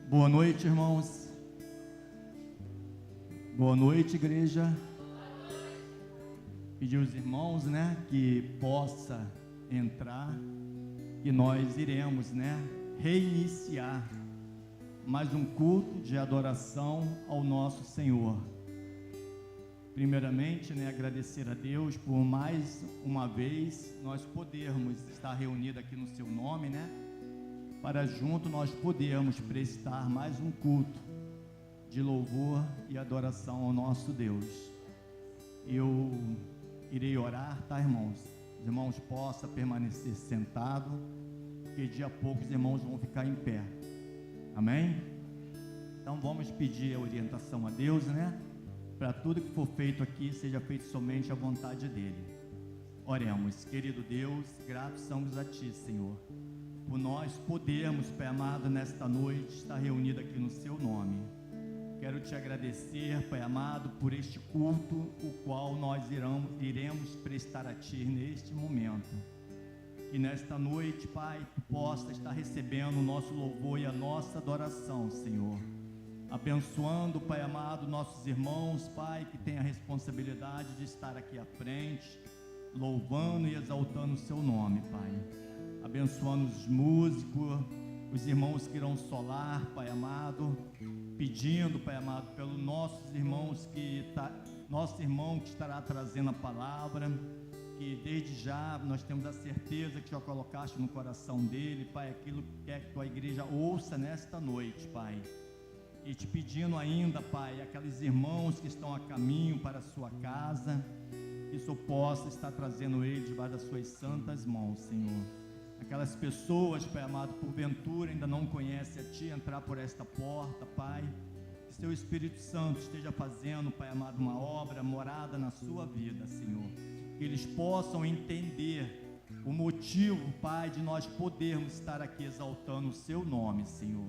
Boa noite, irmãos. Boa noite, igreja. Pedir aos irmãos, que possa entrar, que nós iremos, reiniciar mais um culto de adoração ao nosso Senhor. Primeiramente, agradecer a Deus por mais uma vez nós podermos estar reunidos aqui no seu nome, para junto nós podermos prestar mais um culto de louvor e adoração ao nosso Deus. Eu irei orar, tá, irmãos? Os irmãos possam permanecer sentados, porque de a pouco os irmãos vão ficar em pé. Amém? Então vamos pedir a orientação a Deus, para tudo que for feito aqui, seja feito somente a vontade dEle. Oremos. Querido Deus, gratos somos a Ti, Senhor, por nós podermos, Pai amado, nesta noite, estar reunido aqui no Seu nome. Quero Te agradecer, Pai amado, por este culto, o qual nós iremos prestar a Ti neste momento. Que nesta noite, Pai, Tu possa estar recebendo o nosso louvor e a nossa adoração, Senhor. Abençoando, Pai amado, nossos irmãos, Pai, que tem a responsabilidade de estar aqui à frente, louvando e exaltando o Seu nome, Pai. Abençoando os músicos, os irmãos que irão solar, Pai amado, pedindo, Pai amado, pelos nossos irmãos nosso irmão que estará trazendo a palavra, que desde já nós temos a certeza que já colocaste no coração dele, Pai, aquilo que quer que tua igreja ouça nesta noite, Pai. E te pedindo ainda, Pai, aqueles irmãos que estão a caminho para a sua casa, que Senhor possa estar trazendo eles debaixo das suas santas mãos, Senhor. Aquelas pessoas, Pai amado, porventura ainda não conhecem a Ti, entrar por esta porta, Pai, que Seu Espírito Santo esteja fazendo, Pai amado, uma obra, morada na sua vida, Senhor. Que eles possam entender o motivo, Pai, de nós podermos estar aqui exaltando o Seu nome, Senhor.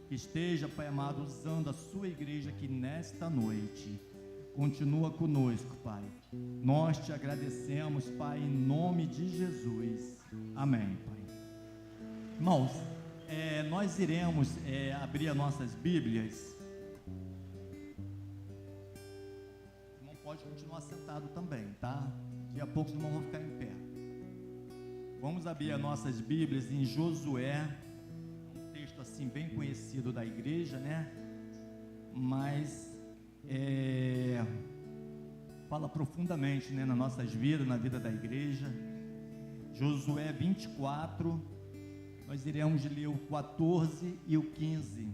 Que esteja, Pai amado, usando a sua igreja aqui nesta noite. Continua conosco, Pai. Nós Te agradecemos, Pai, em nome de Jesus. Amém, Pai. Irmãos, nós iremos abrir as nossas Bíblias. O irmão pode continuar sentado também, tá? Daqui a pouco os irmãos vão ficar em pé. Vamos abrir as nossas Bíblias em Josué, um texto assim bem conhecido da igreja, mas fala profundamente, nas nossas vidas, na vida da igreja. Josué 24, nós iremos ler o 14 e o 15.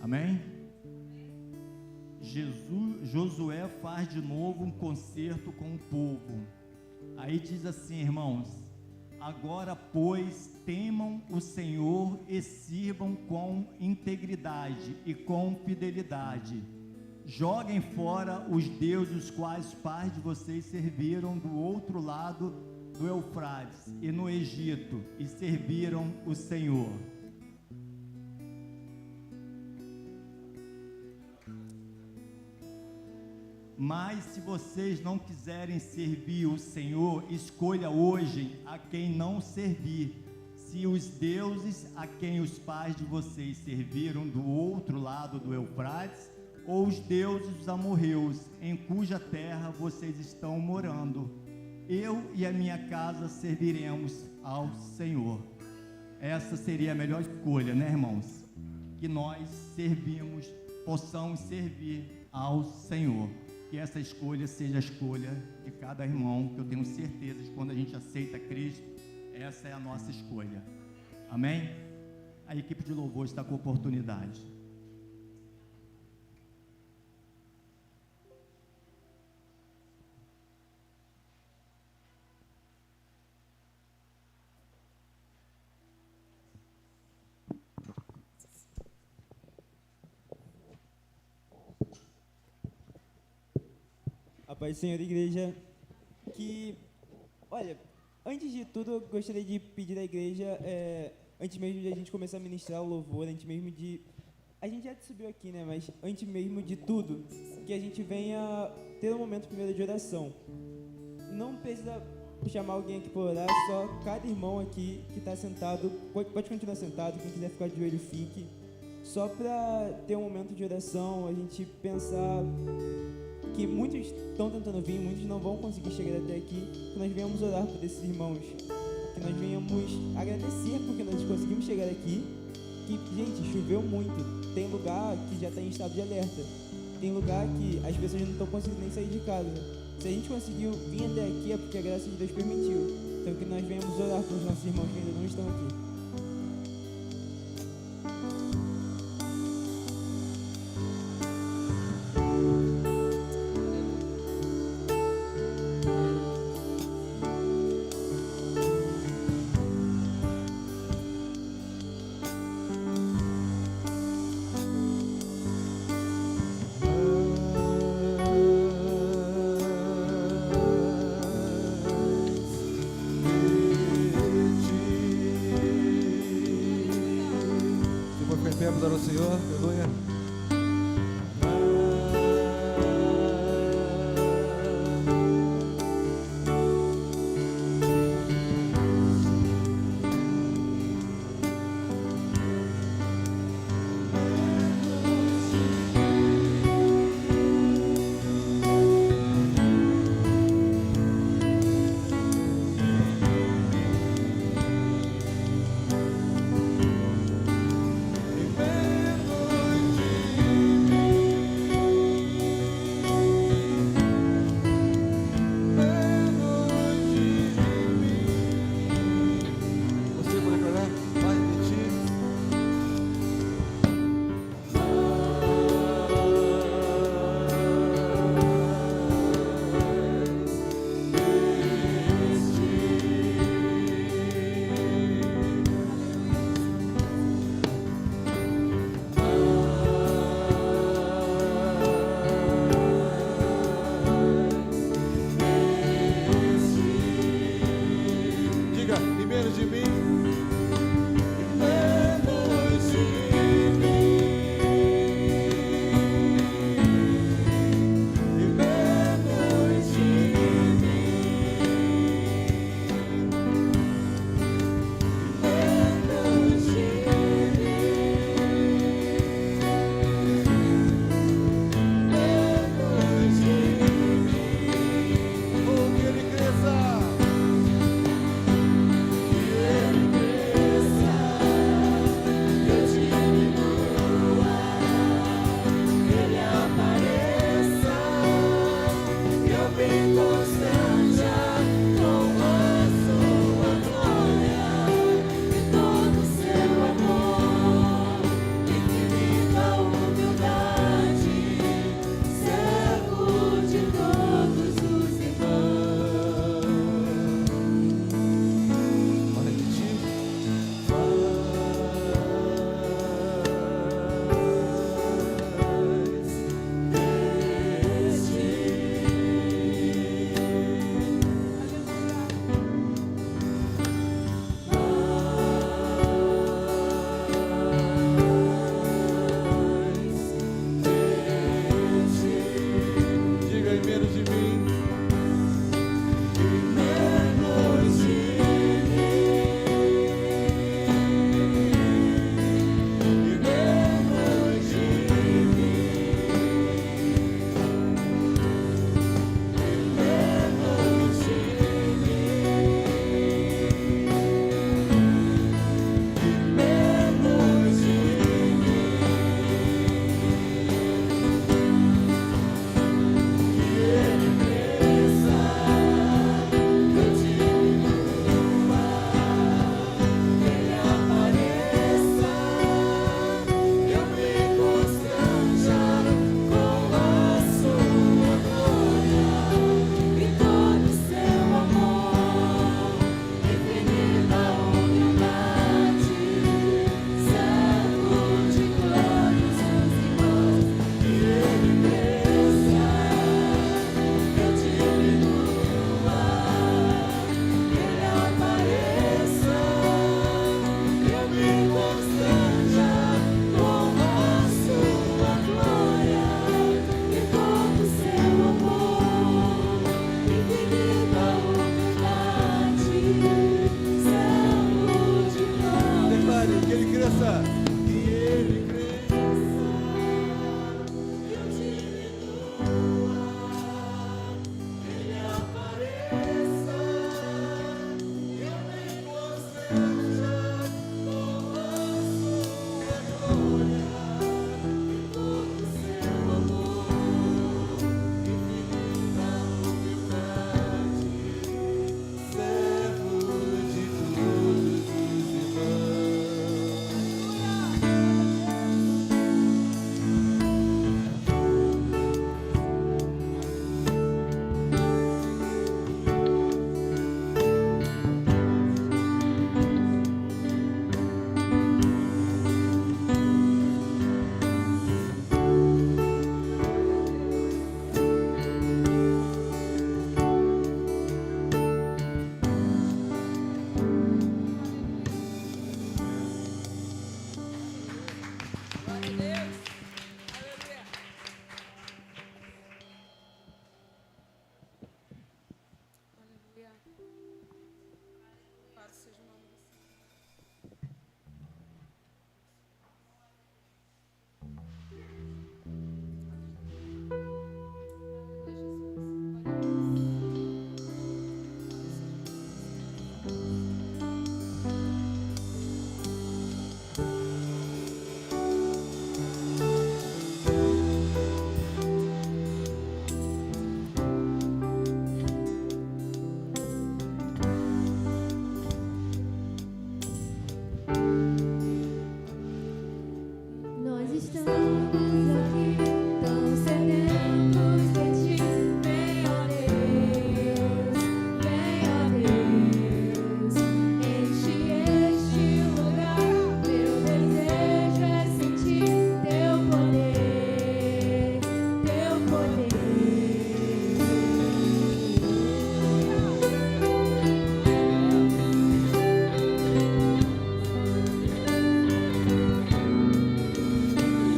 Amém? Josué faz de novo um concerto com o povo. Aí diz assim, irmãos: agora, pois, temam o Senhor e sirvam com integridade e com fidelidade. Joguem fora os deuses os quais os pais de vocês serviram do outro lado do Eufrates e no Egito, e serviram o Senhor. Mas se vocês não quiserem servir o Senhor, escolha hoje a quem não servir. Se os deuses a quem os pais de vocês serviram do outro lado do Eufrates, ou os deuses dos amorreus, em cuja terra vocês estão morando. Eu e a minha casa serviremos ao Senhor. Essa seria a melhor escolha, irmãos? Que nós possamos servir ao Senhor. Que essa escolha seja a escolha de cada irmão, que eu tenho certeza de que quando a gente aceita Cristo, essa é a nossa escolha. Amém? A equipe de louvor está com oportunidade. A paz do Senhor, igreja. Antes de tudo, eu gostaria de pedir à igreja, antes mesmo de a gente começar a ministrar o louvor, antes mesmo de... A gente já subiu aqui, mas antes mesmo de tudo, que a gente venha ter um momento primeiro de oração. Não precisa chamar alguém aqui para orar, só cada irmão aqui que está sentado, pode continuar sentado, quem quiser ficar de joelho fique, só para ter um momento de oração, a gente pensar que muitos estão tentando vir, muitos não vão conseguir chegar até aqui, que nós venhamos orar por esses irmãos, que nós venhamos agradecer porque nós conseguimos chegar aqui, que, gente, choveu muito, tem lugar que já está em estado de alerta, tem lugar que as pessoas não estão conseguindo nem sair de casa. Se a gente conseguiu vir até aqui é porque a graça de Deus permitiu. Então que nós venhamos orar para os nossos irmãos que ainda não estão aqui. Adora o Senhor, aleluia. Remember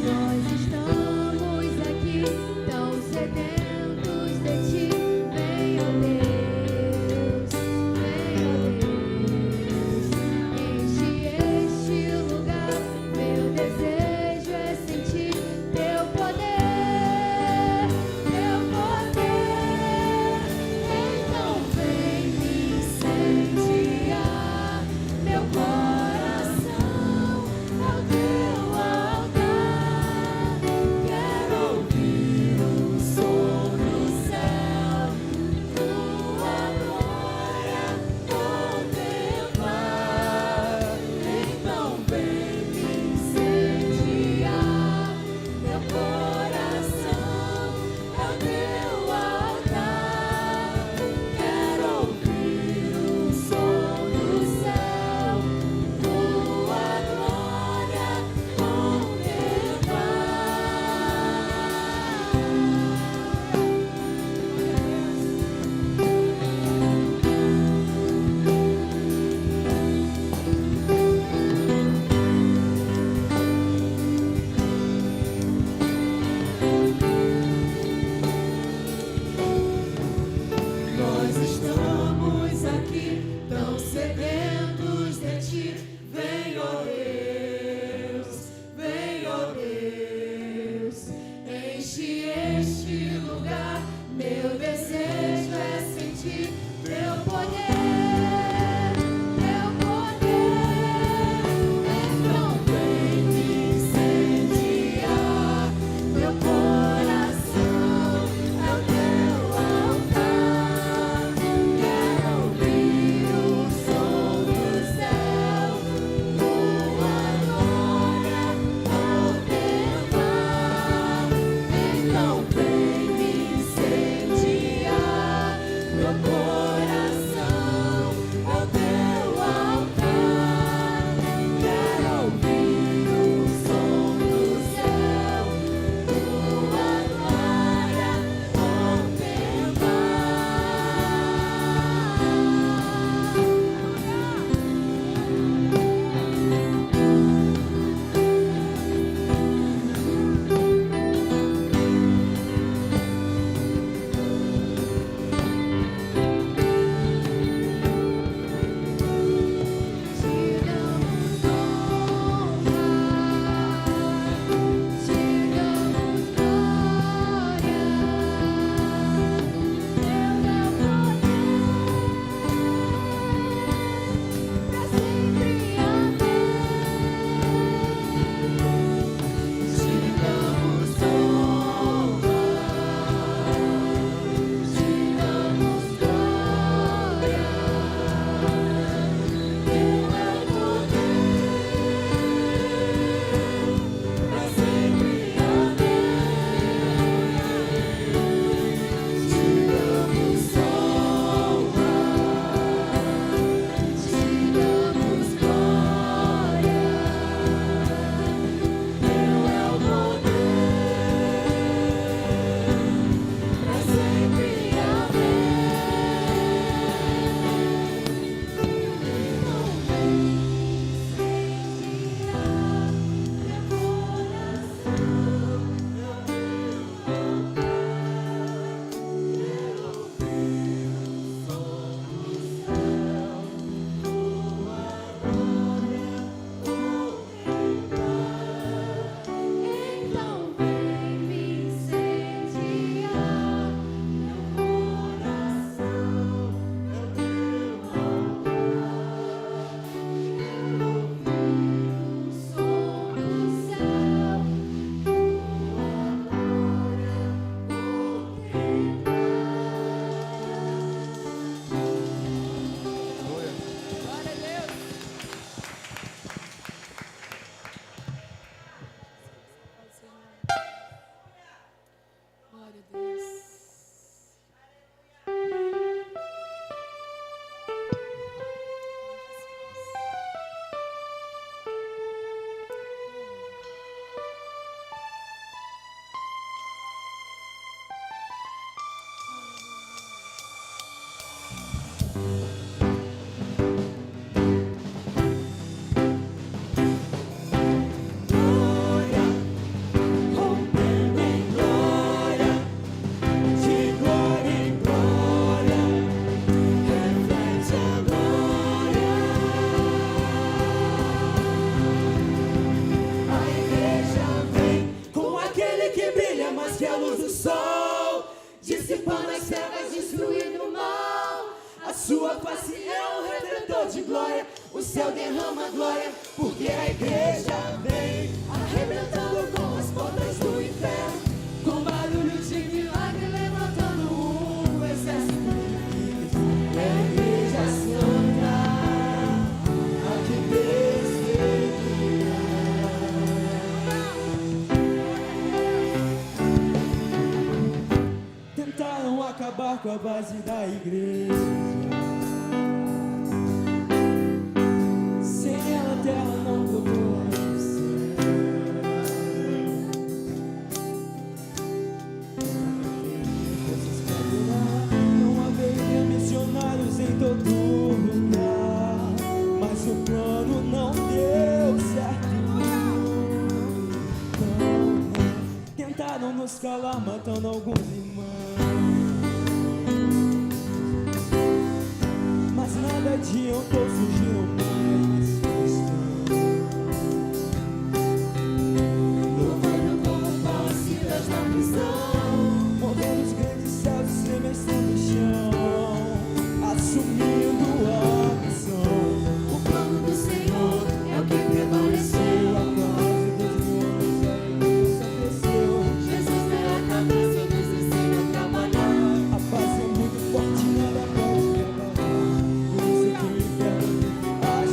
Nós que a luz do sol, dissipando as trevas, destruindo o mal. A sua face é um redentor de glória, o céu derrama glória, porque a igreja vem arrebentando com as portas do inferno, com barulho de milagre, levantando um exército de filhos. É a igreja santa, a que perseguirá. Tentaram acabar com a base da igreja. Sem ela a terra não floresce. Não haveria missionários em todo lugar, mas o plano não deu certo. Não. Tentaram nos calar, matando alguns irmãos, mas nada adiantou, surgiram mais cristãos, Louvando como parecidas na prisão, movendo os grandes céus, estremecendo o chão, assumindo a missão. o plano do Senhor é o que prevaleceu. A quase 12 anos a igreja cresceu. Jesus é a cabeça e nos ensina a trabalhar. A paz é muito forte, nada pode me abalar. Por isso que o inferno vive a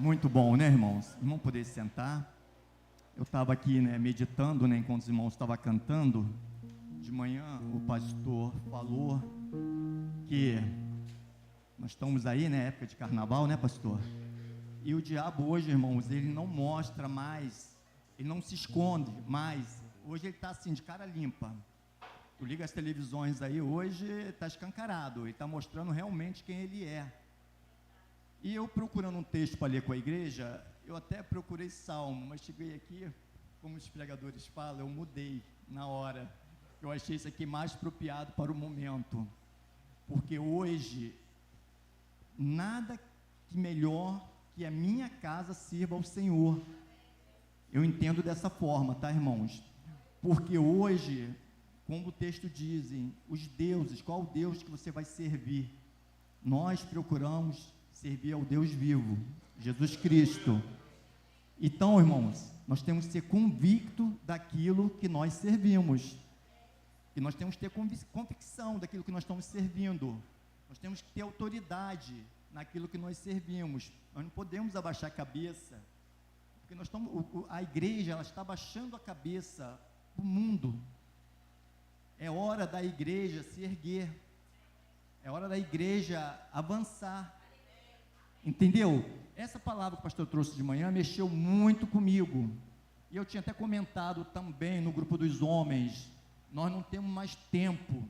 Muito bom, né, irmãos? Irmão, poder sentar. Eu estava aqui, né, meditando, né, enquanto os irmãos estavam cantando. De manhã, o pastor falou que nós estamos aí, né, época de carnaval, né, pastor? E o diabo hoje, irmãos, ele não mostra mais, ele não se esconde mais. Hoje ele está assim, de cara limpa. Tu liga as televisões aí, hoje está escancarado, ele está mostrando realmente quem ele é. E eu procurando um texto para ler com a igreja, eu até procurei Salmo, mas cheguei aqui, como os pregadores falam, eu mudei na hora. Eu achei isso aqui mais apropriado para o momento. Porque hoje, nada que melhor que a minha casa sirva ao Senhor. Eu entendo dessa forma, tá, irmãos? Porque hoje, como o texto diz, os deuses, qual Deus que você vai servir? Nós procuramos servir ao Deus vivo, Jesus Cristo. Então, irmãos, nós temos que ser convictos daquilo que nós servimos. E nós temos que ter convicção daquilo que nós estamos servindo. Nós temos que ter autoridade naquilo que nós servimos. Nós não podemos abaixar a cabeça, porque nós estamos, a igreja, ela está abaixando a cabeça do mundo. É hora da igreja se erguer. É hora da igreja avançar. Entendeu? Essa palavra que o pastor trouxe de manhã mexeu muito comigo. E eu tinha até comentado também no grupo dos homens. Nós não temos mais tempo.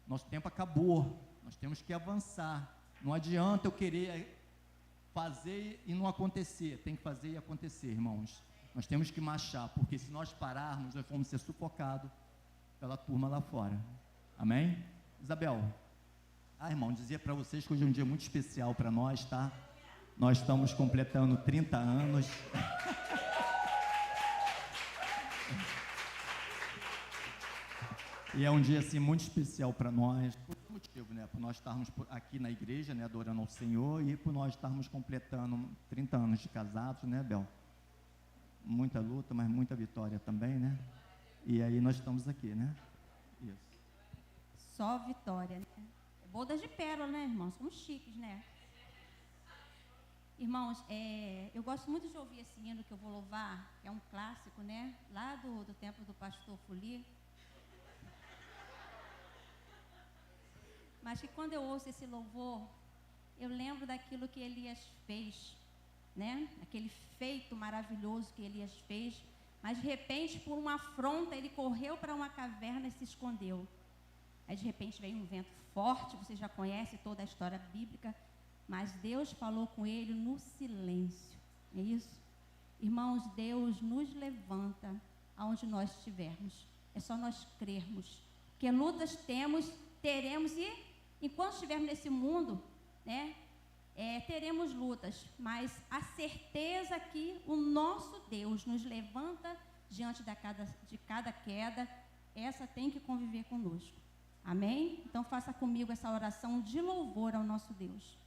Nosso tempo acabou. Nós temos que avançar. Não adianta eu querer fazer e não acontecer. Tem que fazer e acontecer, irmãos. Nós temos que marchar, porque se nós pararmos, nós vamos ser sufocados pela turma lá fora. Amém? Isabel, irmão, dizia para vocês que hoje é um dia muito especial para nós, tá? Nós estamos completando 30 anos. E é um dia, assim, muito especial para nós, por um motivo, né? Por nós estarmos aqui na igreja, né, adorando ao Senhor, e por nós estarmos completando 30 anos de casados, né, Bel? Muita luta, mas muita vitória também, né? E aí nós estamos aqui, né? Isso. Só vitória, né? Bodas de pérola, né, irmãos? Somos chiques, né? Irmãos, eu gosto muito de ouvir esse hino que eu vou louvar, que é um clássico, né? Lá do tempo do pastor Fuli. Mas que quando eu ouço esse louvor, eu lembro daquilo que Elias fez, né? Aquele feito maravilhoso que Elias fez, mas de repente, por uma afronta, ele correu para uma caverna e se escondeu. Aí de repente veio um vento forte, você já conhece toda a história bíblica, mas Deus falou com ele no silêncio, é isso? Irmãos, Deus nos levanta aonde nós estivermos, é só nós crermos, que lutas temos, teremos e enquanto estivermos nesse mundo, né, teremos lutas, mas a certeza que o nosso Deus nos levanta diante de cada queda, essa tem que conviver conosco. Amém? Então faça comigo essa oração de louvor ao nosso Deus.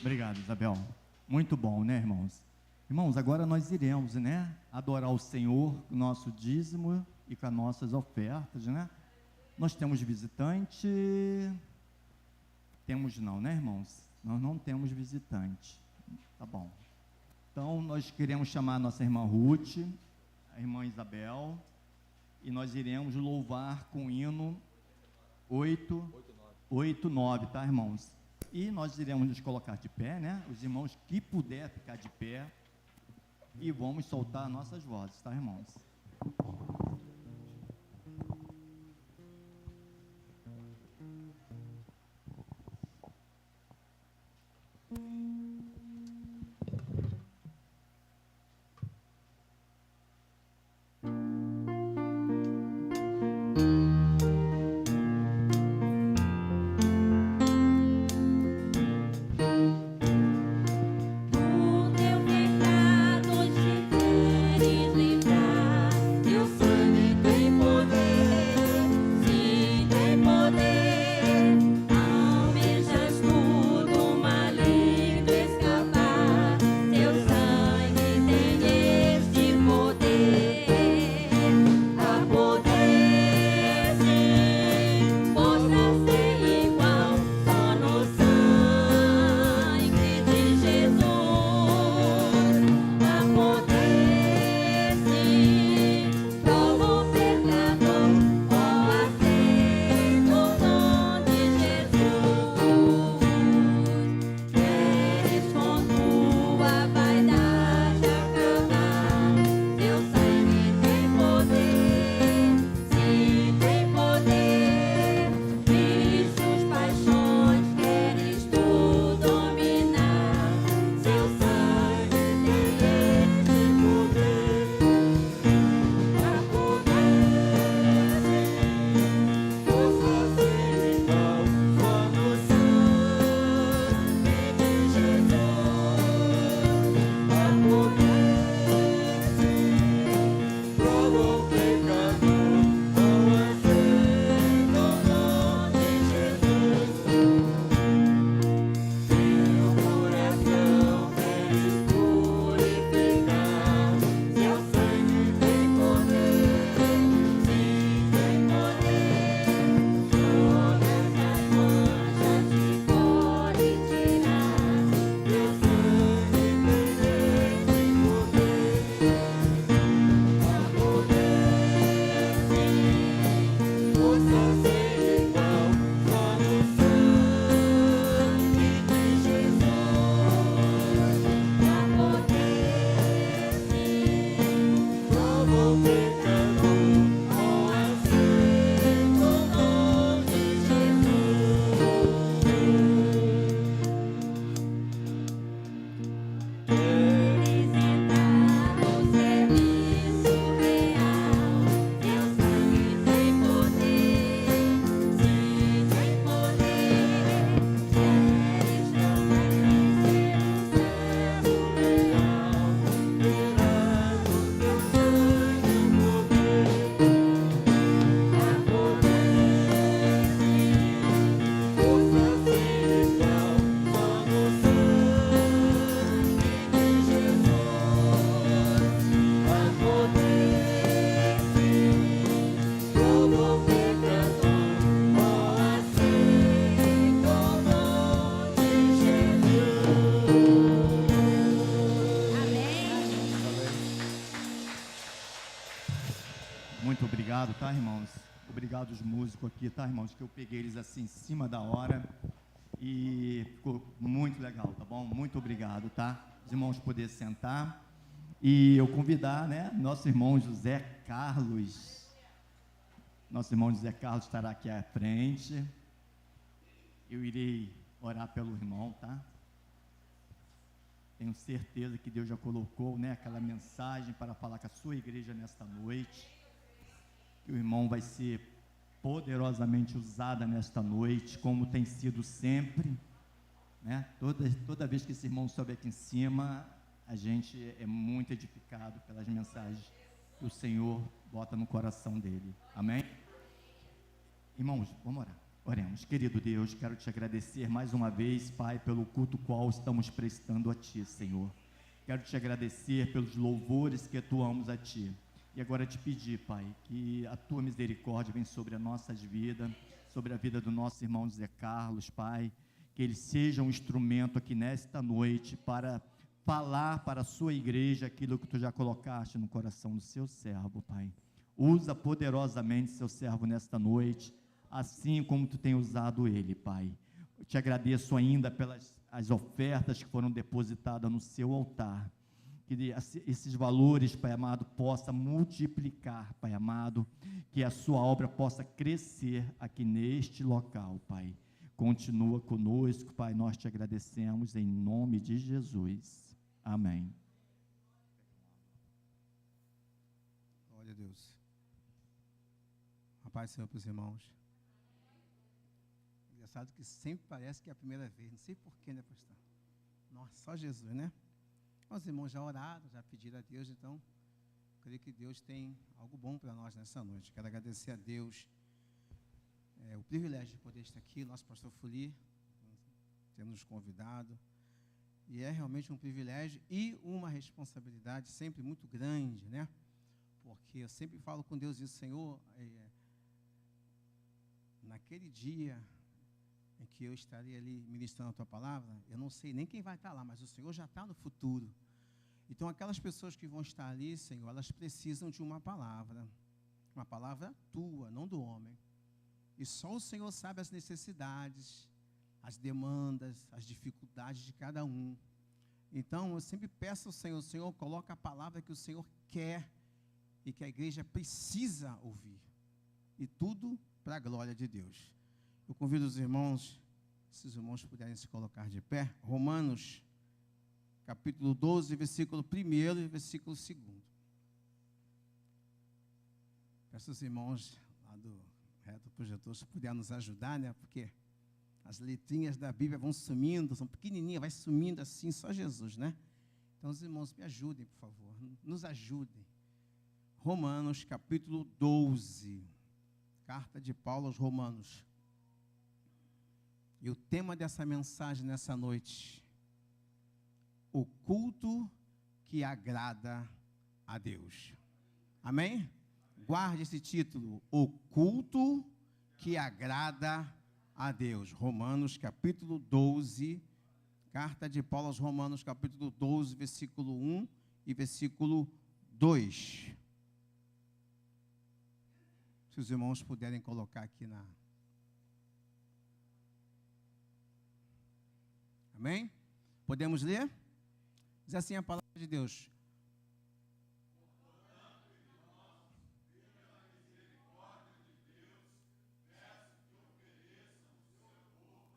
Obrigado, Isabel. Muito bom, né, irmãos? Irmãos, agora nós iremos, né, adorar o Senhor com o nosso dízimo e com as nossas ofertas, né? Nós temos visitante? Temos não, né, irmãos? Nós não temos visitante. Tá bom. Então, nós queremos chamar a nossa irmã Ruth, a irmã Isabel, e nós iremos louvar com o hino 8:9, tá, irmãos? E nós iremos nos colocar de pé, né? Os irmãos que puder ficar de pé, e vamos soltar nossas vozes, tá, irmãos? O teu pecado te queres livrar, teu sangue tem poder, sim tem poder. Almejas tudo, maligno escapar, teu sangue tem este poder. Há poder, sim, força sem igual, só no sangue de Jesus. Há poder, sim, como pecador, oh, aceito o dom de Jesus. Queres com tua vaidade acabar, teu sangue tem poder, sim, tem poder. Vícios, paixões, queres tu dominar, seu sangue tem este poder. Há poder, força sem igual, só no sangue de Jesus. Há poder, como pecador, não aceito o dom de Jesus. Meu coração queres purificar, seu sangue tem poder, sim tem poder. Todas as manchas te pode tirar, teu sangue tem este poder. Há poder, sim, força sem igual, só no sangue de Jesus. Há poder, sim, como pecador, oh, aceito o dom de Jesus. Queres entrar no serviço real, teu sangue tem poder, sim tem poder. Queres também ser um servo leal, terás o teu sangue poder. Há poder, sim, força sem igual, só no sangue de Jesus. Há poder, sim, como pecador, oh, aceito o dom de Jesus. Amém. Muito obrigado, tá, irmãos? Obrigado os músicos aqui, tá, irmãos? Que eu peguei eles assim em cima da hora e ficou muito legal, tá bom? Muito obrigado, tá? Os irmãos poderem sentar e eu convidar, né, nosso irmão José Carlos. Nosso irmão José Carlos estará aqui à frente. Eu irei orar pelo irmão, tá? Tenho certeza que Deus já colocou, né, aquela mensagem para falar com a sua igreja nesta noite. Que o irmão vai ser poderosamente usado nesta noite, como tem sido sempre, né? Toda vez que esse irmão sobe aqui em cima, a gente é muito edificado pelas mensagens que o Senhor bota no coração dele. Amém? Irmãos, vamos orar. Oremos. Querido Deus, quero te agradecer mais uma vez, Pai, pelo culto qual estamos prestando a Ti, Senhor. Quero te agradecer pelos louvores que atuamos a Ti. E agora te pedir, Pai, que a Tua misericórdia venha sobre as nossas vidas, sobre a vida do nosso irmão Zé Carlos, Pai, que ele seja um instrumento aqui nesta noite para falar para a sua igreja aquilo que Tu já colocaste no coração do seu servo, Pai. Usa poderosamente seu servo nesta noite, assim como Tu tem usado ele, Pai. Eu te agradeço ainda pelas as ofertas que foram depositadas no seu altar. Que esses valores, Pai amado, possa multiplicar, Pai amado, que a sua obra possa crescer aqui neste local, Pai. Continua conosco, Pai, nós te agradecemos em nome de Jesus. Amém. Glória a Deus. A paz do Senhor para os irmãos. Engraçado que sempre parece que é a primeira vez, não sei porquê, né, pastor? Nossa, só Jesus, né? Os irmãos já oraram, já pediram a Deus, então, creio que Deus tem algo bom para nós nessa noite. Quero agradecer a Deus o privilégio de poder estar aqui, nosso pastor Fuli, tendo nos convidado. E é realmente um privilégio e uma responsabilidade sempre muito grande, né? Porque eu sempre falo com Deus isso, Senhor, naquele dia em que eu estarei ali ministrando a Tua palavra, eu não sei nem quem vai estar lá, mas o Senhor já está no futuro. Então, aquelas pessoas que vão estar ali, Senhor, elas precisam de uma palavra Tua, não do homem. E só o Senhor sabe as necessidades, as demandas, as dificuldades de cada um. Então, eu sempre peço ao Senhor, Senhor, coloca a palavra que o Senhor quer e que a igreja precisa ouvir. E tudo para a glória de Deus. Eu convido os irmãos, se os irmãos puderem se colocar de pé, Romanos, capítulo 12, versículo 1 e versículo 2. Peço aos irmãos lá do reto projetor, se puder nos ajudar, né? Porque as letrinhas da Bíblia vão sumindo, são pequenininhas, vai sumindo assim, só Jesus, né? Então os irmãos me ajudem, por favor, nos ajudem. Romanos, capítulo 12, carta de Paulo aos Romanos. E o tema dessa mensagem nessa noite, o culto que agrada a Deus. Amém? Guarde esse título, o culto que agrada a Deus. Romanos capítulo 12, carta de Paulo aos Romanos capítulo 12, versículo 1 e versículo 2. Se os irmãos puderem colocar aqui na... Amém? Podemos ler? Diz assim a palavra de Deus.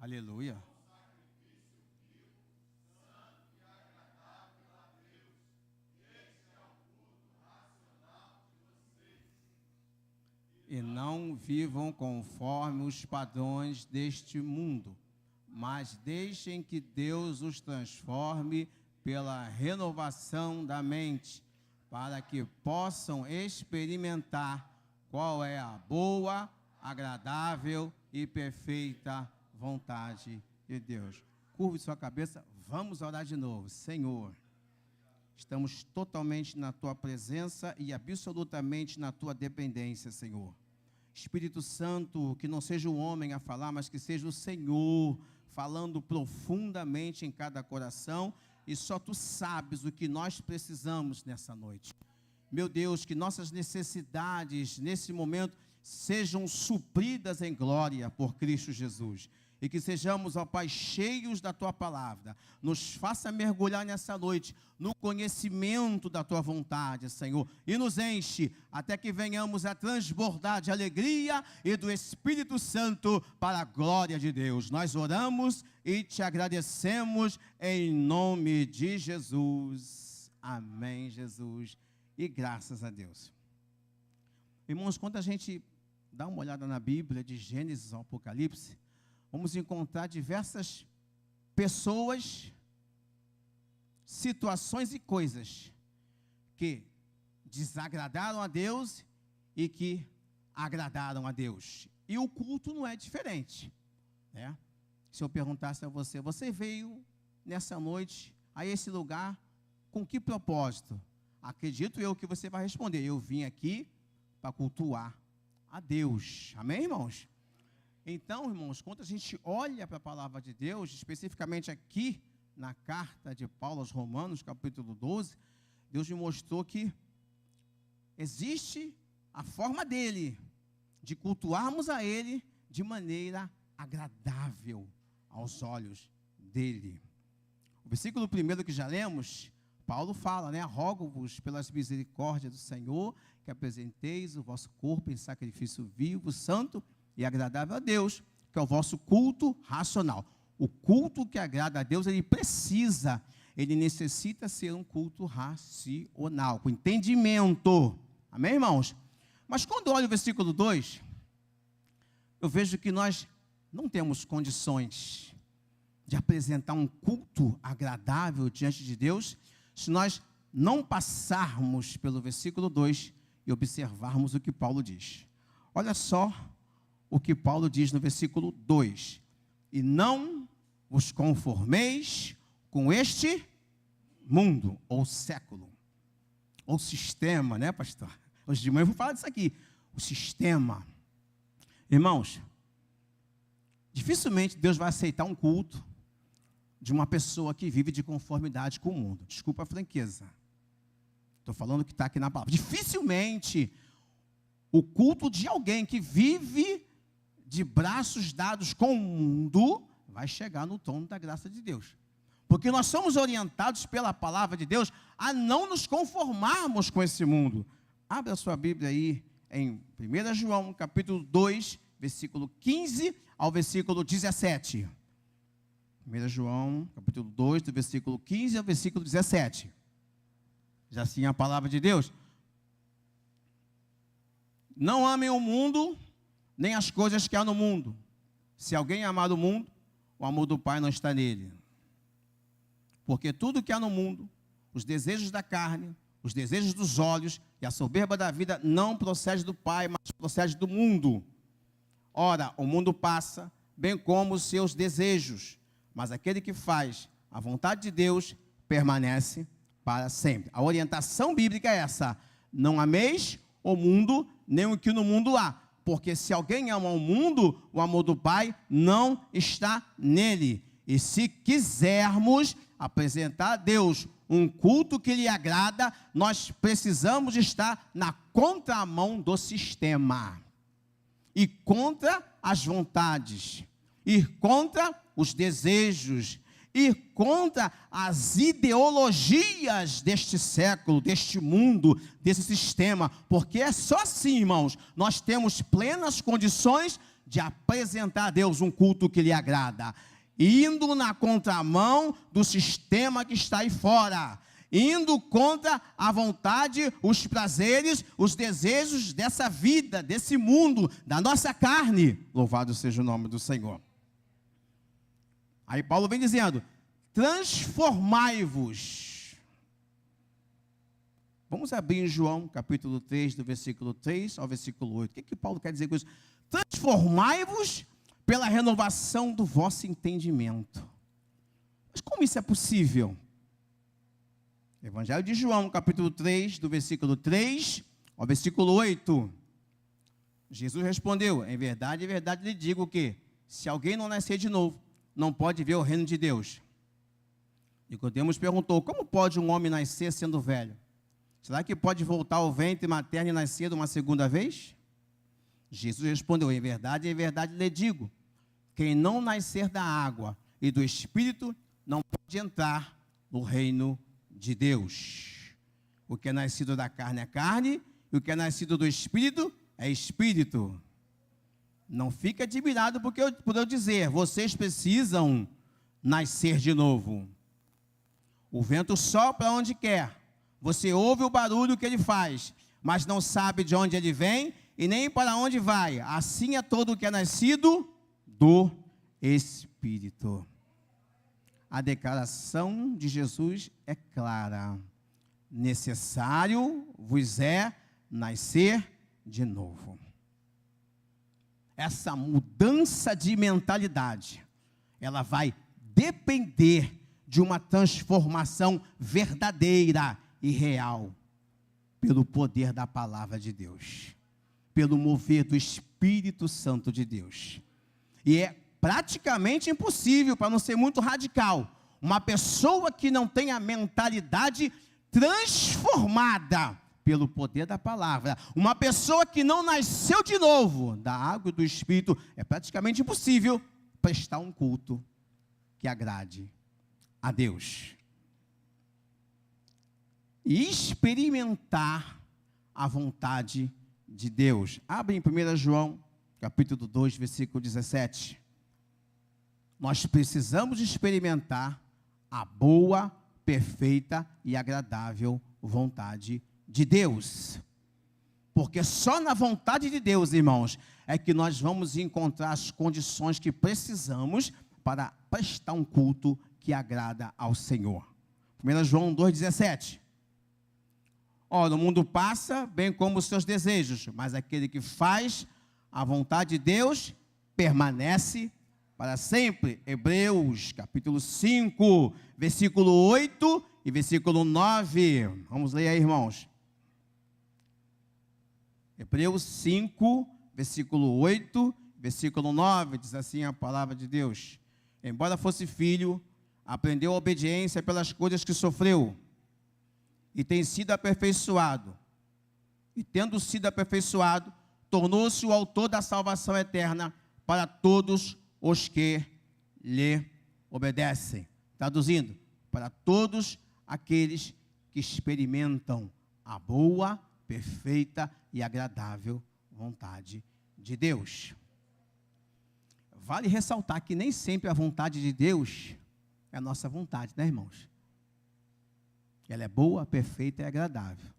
Aleluia. E não vivam conforme os padrões deste mundo, mas deixem que Deus os transforme pela renovação da mente, para que possam experimentar qual é a boa, agradável e perfeita vontade de Deus. Curve sua cabeça, vamos orar de novo. Senhor, estamos totalmente na Tua presença e absolutamente na Tua dependência, Senhor. Espírito Santo, que não seja o homem a falar, mas que seja o Senhor falando profundamente em cada coração, e só Tu sabes o que nós precisamos nessa noite. Meu Deus, que nossas necessidades nesse momento sejam supridas em glória por Cristo Jesus. E que sejamos, ó Pai, cheios da Tua palavra. Nos faça mergulhar nessa noite no conhecimento da Tua vontade, Senhor. E nos enche até que venhamos a transbordar de alegria e do Espírito Santo para a glória de Deus. Nós oramos e Te agradecemos em nome de Jesus. Amém, Jesus. E graças a Deus. Irmãos, quando a gente dá uma olhada na Bíblia, de Gênesis ao Apocalipse, vamos encontrar diversas pessoas, situações e coisas que desagradaram a Deus e que agradaram a Deus. E o culto não é diferente, né? Se eu perguntasse a você, você veio nessa noite a esse lugar com que propósito? Acredito eu que você vai responder, eu vim aqui para cultuar a Deus. Amém, irmãos? Então, irmãos, quando a gente olha para a palavra de Deus, especificamente aqui na carta de Paulo aos Romanos, capítulo 12, Deus me mostrou que existe a forma dele, de cultuarmos a ele de maneira agradável aos olhos dele. O versículo 1 que já lemos, Paulo fala, né? Rogo-vos pelas misericórdias do Senhor, que apresenteis o vosso corpo em sacrifício vivo, santo e agradável a Deus, que é o vosso culto racional. O culto que agrada a Deus, ele necessita ser um culto racional, com entendimento. Amém, irmãos? Mas quando eu olho o versículo 2, eu vejo que nós não temos condições de apresentar um culto agradável diante de Deus, se nós não passarmos pelo versículo 2 e observarmos o que Paulo diz. Olha só o que Paulo diz no versículo 2. E não vos conformeis com este mundo, ou século, ou sistema, né, pastor? Hoje de manhã eu vou falar disso aqui, o sistema. Irmãos, dificilmente Deus vai aceitar um culto de uma pessoa que vive de conformidade com o mundo. Desculpa a franqueza. Estou falando o que está aqui na palavra. Dificilmente o culto de alguém que vive de braços dados com o mundo vai chegar no tom da graça de Deus. Porque nós somos orientados pela palavra de Deus a não nos conformarmos com esse mundo. Abra a sua Bíblia aí em 1 João, capítulo 2, versículo 15 ao versículo 17. 1 João, capítulo 2, do versículo 15 ao versículo 17. Já assim a palavra de Deus. Não amem o mundo, nem as coisas que há no mundo. Se alguém amar o mundo, o amor do Pai não está nele. Porque tudo que há no mundo, os desejos da carne, os desejos dos olhos e a soberba da vida não procede do Pai, mas procede do mundo. Ora, o mundo passa, bem como os seus desejos, mas aquele que faz a vontade de Deus permanece para sempre. A orientação bíblica é essa: não ameis o mundo, nem o que no mundo há, porque se alguém ama o mundo, o amor do Pai não está nele. E se quisermos apresentar a Deus um culto que lhe agrada, nós precisamos estar na contramão do sistema, e contra as vontades, ir contra os desejos, ir contra as ideologias deste século, deste mundo, desse sistema, porque é só assim, irmãos, nós temos plenas condições de apresentar a Deus um culto que lhe agrada, indo na contramão do sistema que está aí fora, indo contra a vontade, os prazeres, os desejos dessa vida, desse mundo, da nossa carne. Louvado seja o nome do Senhor. Aí Paulo vem dizendo: transformai-vos. Vamos abrir em João, capítulo 3, do versículo 3 ao versículo 8. O que Paulo quer dizer com isso? Transformai-vos pela renovação do vosso entendimento. Mas como isso é possível? Evangelho de João, capítulo 3, do versículo 3 ao versículo 8. Jesus respondeu: em verdade lhe digo que, se alguém não nascer de novo, não pode ver o reino de Deus. Nicodemos perguntou: como pode um homem nascer sendo velho? Será que pode voltar ao ventre materno e nascer uma segunda vez? Jesus respondeu: em verdade lhe digo, quem não nascer da água e do Espírito não pode entrar no reino de Deus. O que é nascido da carne é carne, e o que é nascido do Espírito é Espírito. Não fique admirado por eu dizer: vocês precisam nascer de novo. O vento sopra onde quer, você ouve o barulho que ele faz, mas não sabe de onde ele vem e nem para onde vai. Assim é todo o que é nascido do Espírito. A declaração de Jesus é clara: necessário vos é nascer de novo. essa mudança de mentalidade, ela vai depender de uma transformação verdadeira e real, pelo poder da palavra de Deus, pelo mover do Espírito Santo de Deus. E é praticamente impossível, para não ser muito radical, uma pessoa que não tem a mentalidade transformada pelo poder da palavra, uma pessoa que não nasceu de novo da água e do Espírito, é praticamente impossível prestar um culto que agrade a Deus e experimentar a vontade de Deus. Abre em 1 João, capítulo 2, versículo 17. Nós precisamos experimentar a boa, perfeita e agradável vontade de Deus. Porque só na vontade de Deus, irmãos, é que nós vamos encontrar as condições que precisamos para prestar um culto que agrada ao Senhor. 1 João 2,17. Ora, o mundo passa, bem como os seus desejos, mas aquele que faz a vontade de Deus permanece para sempre. Hebreus, capítulo 5, versículo 8 e versículo 9. Vamos ler aí, irmãos. Hebreus 5, versículo 8, versículo 9, diz assim a palavra de Deus. Embora fosse filho, aprendeu a obediência pelas coisas que sofreu, e tem sido aperfeiçoado. E tendo sido aperfeiçoado, tornou-se o autor da salvação eterna para todos os que lhe obedecem. Traduzindo, para todos aqueles que experimentam a boa, perfeita e agradável vontade de Deus. Vale ressaltar que nem sempre a vontade de Deus é a nossa vontade, né, irmãos? Ela é boa, perfeita e agradável.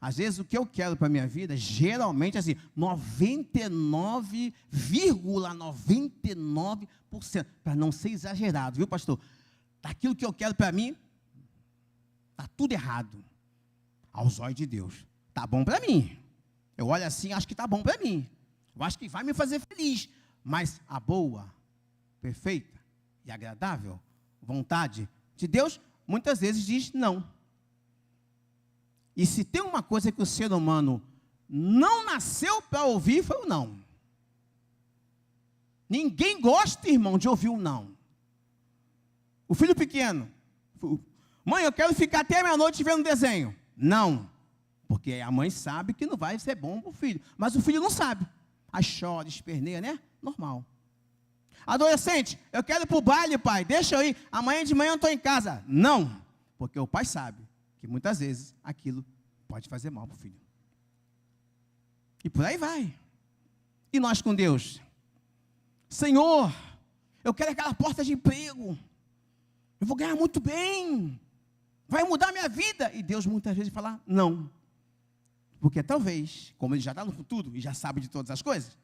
Às vezes o que eu quero para a minha vida, geralmente assim, 99,99%, para não ser exagerado, viu, pastor? Daquilo que eu quero para mim, está tudo errado. Aos olhos de Deus. Está bom para mim. Eu olho assim, acho que está bom para mim. Eu acho que vai me fazer feliz. Mas a boa, perfeita e agradável vontade de Deus, muitas vezes diz não. E se tem uma coisa que o ser humano não nasceu para ouvir, foi o não. Ninguém gosta, irmão, de ouvir um não. O filho pequeno, mãe, eu quero ficar até meia-noite vendo desenho. Não, porque a mãe sabe que não vai ser bom para o filho, mas o filho não sabe. Aí chora, esperneia, né? Normal. Adolescente, eu quero ir para o baile, pai, deixa eu ir, amanhã de manhã eu estou em casa. Não, porque o pai sabe que muitas vezes aquilo pode fazer mal para o filho. E por aí vai. E nós com Deus? Senhor, eu quero aquela porta de emprego, eu vou ganhar muito bem, vai mudar minha vida. E Deus muitas vezes fala não. Porque talvez, como Ele já está no futuro e já sabe de todas as coisas,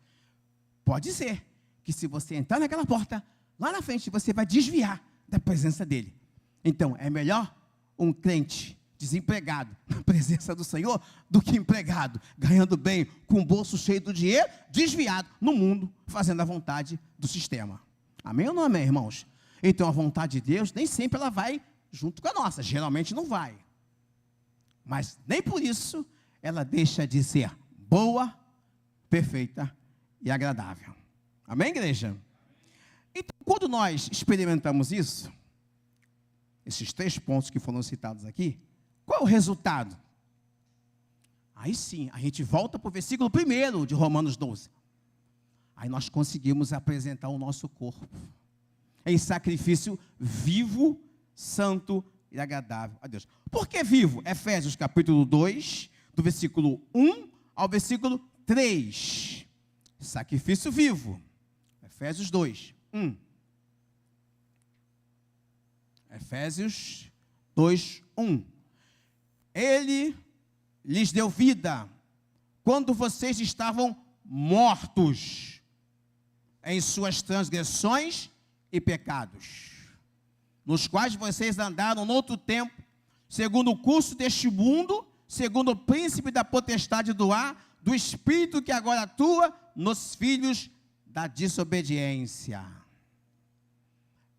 pode ser que se você entrar naquela porta, lá na frente você vai desviar da presença dEle. Então, é melhor um crente desempregado na presença do Senhor do que empregado, ganhando bem, com o bolso cheio do dinheiro, desviado no mundo, fazendo a vontade do sistema. Amém ou não amém, irmãos? Então, a vontade de Deus, nem sempre ela vai junto com a nossa, geralmente não vai. Mas nem por isso ela deixa de ser boa, perfeita e agradável. Amém, igreja? Então, quando nós experimentamos isso, esses 3 pontos que foram citados aqui, qual é o resultado? Aí sim, a gente volta para o versículo 1 de Romanos 12. Aí nós conseguimos apresentar o nosso corpo em sacrifício vivo, santo e agradável a Deus. Por que vivo? Efésios capítulo 2, do versículo 1 ao versículo 3. Sacrifício vivo. Efésios 2, 1. Efésios 2, 1. Ele lhes deu vida quando vocês estavam mortos em suas transgressões e pecados, nos quais vocês andaram no outro tempo, segundo o curso deste mundo, segundo o príncipe da potestade do ar, do espírito que agora atua nos filhos da desobediência.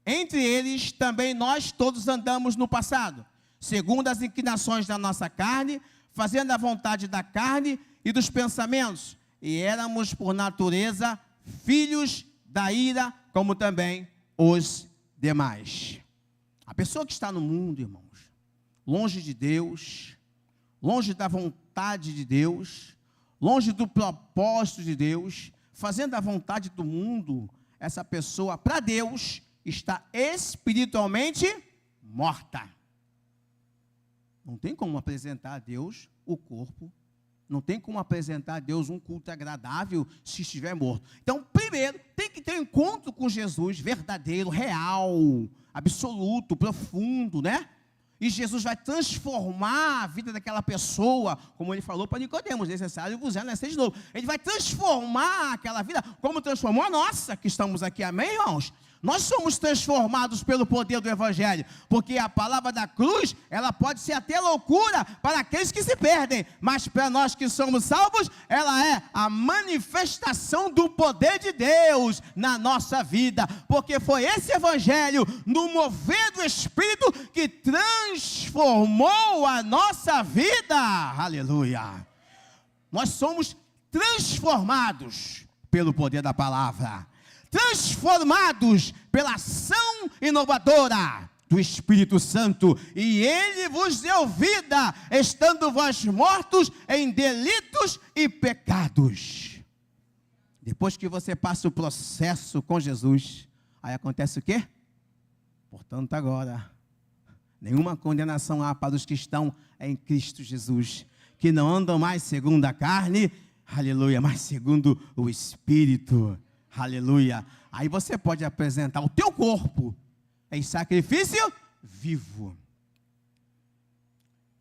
Entre eles também nós todos andamos no passado, segundo as inclinações da nossa carne, fazendo a vontade da carne e dos pensamentos, e éramos por natureza filhos da ira, como também os demais. A pessoa que está no mundo, irmãos, longe de Deus, longe da vontade de Deus, longe do propósito de Deus, fazendo a vontade do mundo, essa pessoa, para Deus, está espiritualmente morta. Não tem como apresentar a Deus o corpo, não tem como apresentar a Deus um culto agradável se estiver morto. Então, primeiro, tem que ter um encontro com Jesus verdadeiro, real, absoluto, profundo, né? E Jesus vai transformar a vida daquela pessoa, como ele falou para Nicodemos, necessário vos é nascer de novo. Ele vai transformar aquela vida, como transformou a nossa, que estamos aqui, amém, irmãos? Nós somos transformados pelo poder do Evangelho, porque a palavra da cruz, ela pode ser até loucura para aqueles que se perdem, mas para nós que somos salvos, ela é a manifestação do poder de Deus na nossa vida, porque foi esse Evangelho, no mover do Espírito, que transformou a nossa vida, aleluia. Nós somos transformados pelo poder da palavra, transformados pela ação inovadora do Espírito Santo, e ele vos deu vida, estando vós mortos em delitos e pecados. Depois que você passa o processo com Jesus, aí acontece o quê? Portanto, agora, nenhuma condenação há para os que estão em Cristo Jesus, que não andam mais segundo a carne, aleluia, mas segundo o Espírito. Aleluia. Aí você pode apresentar o teu corpo em sacrifício vivo.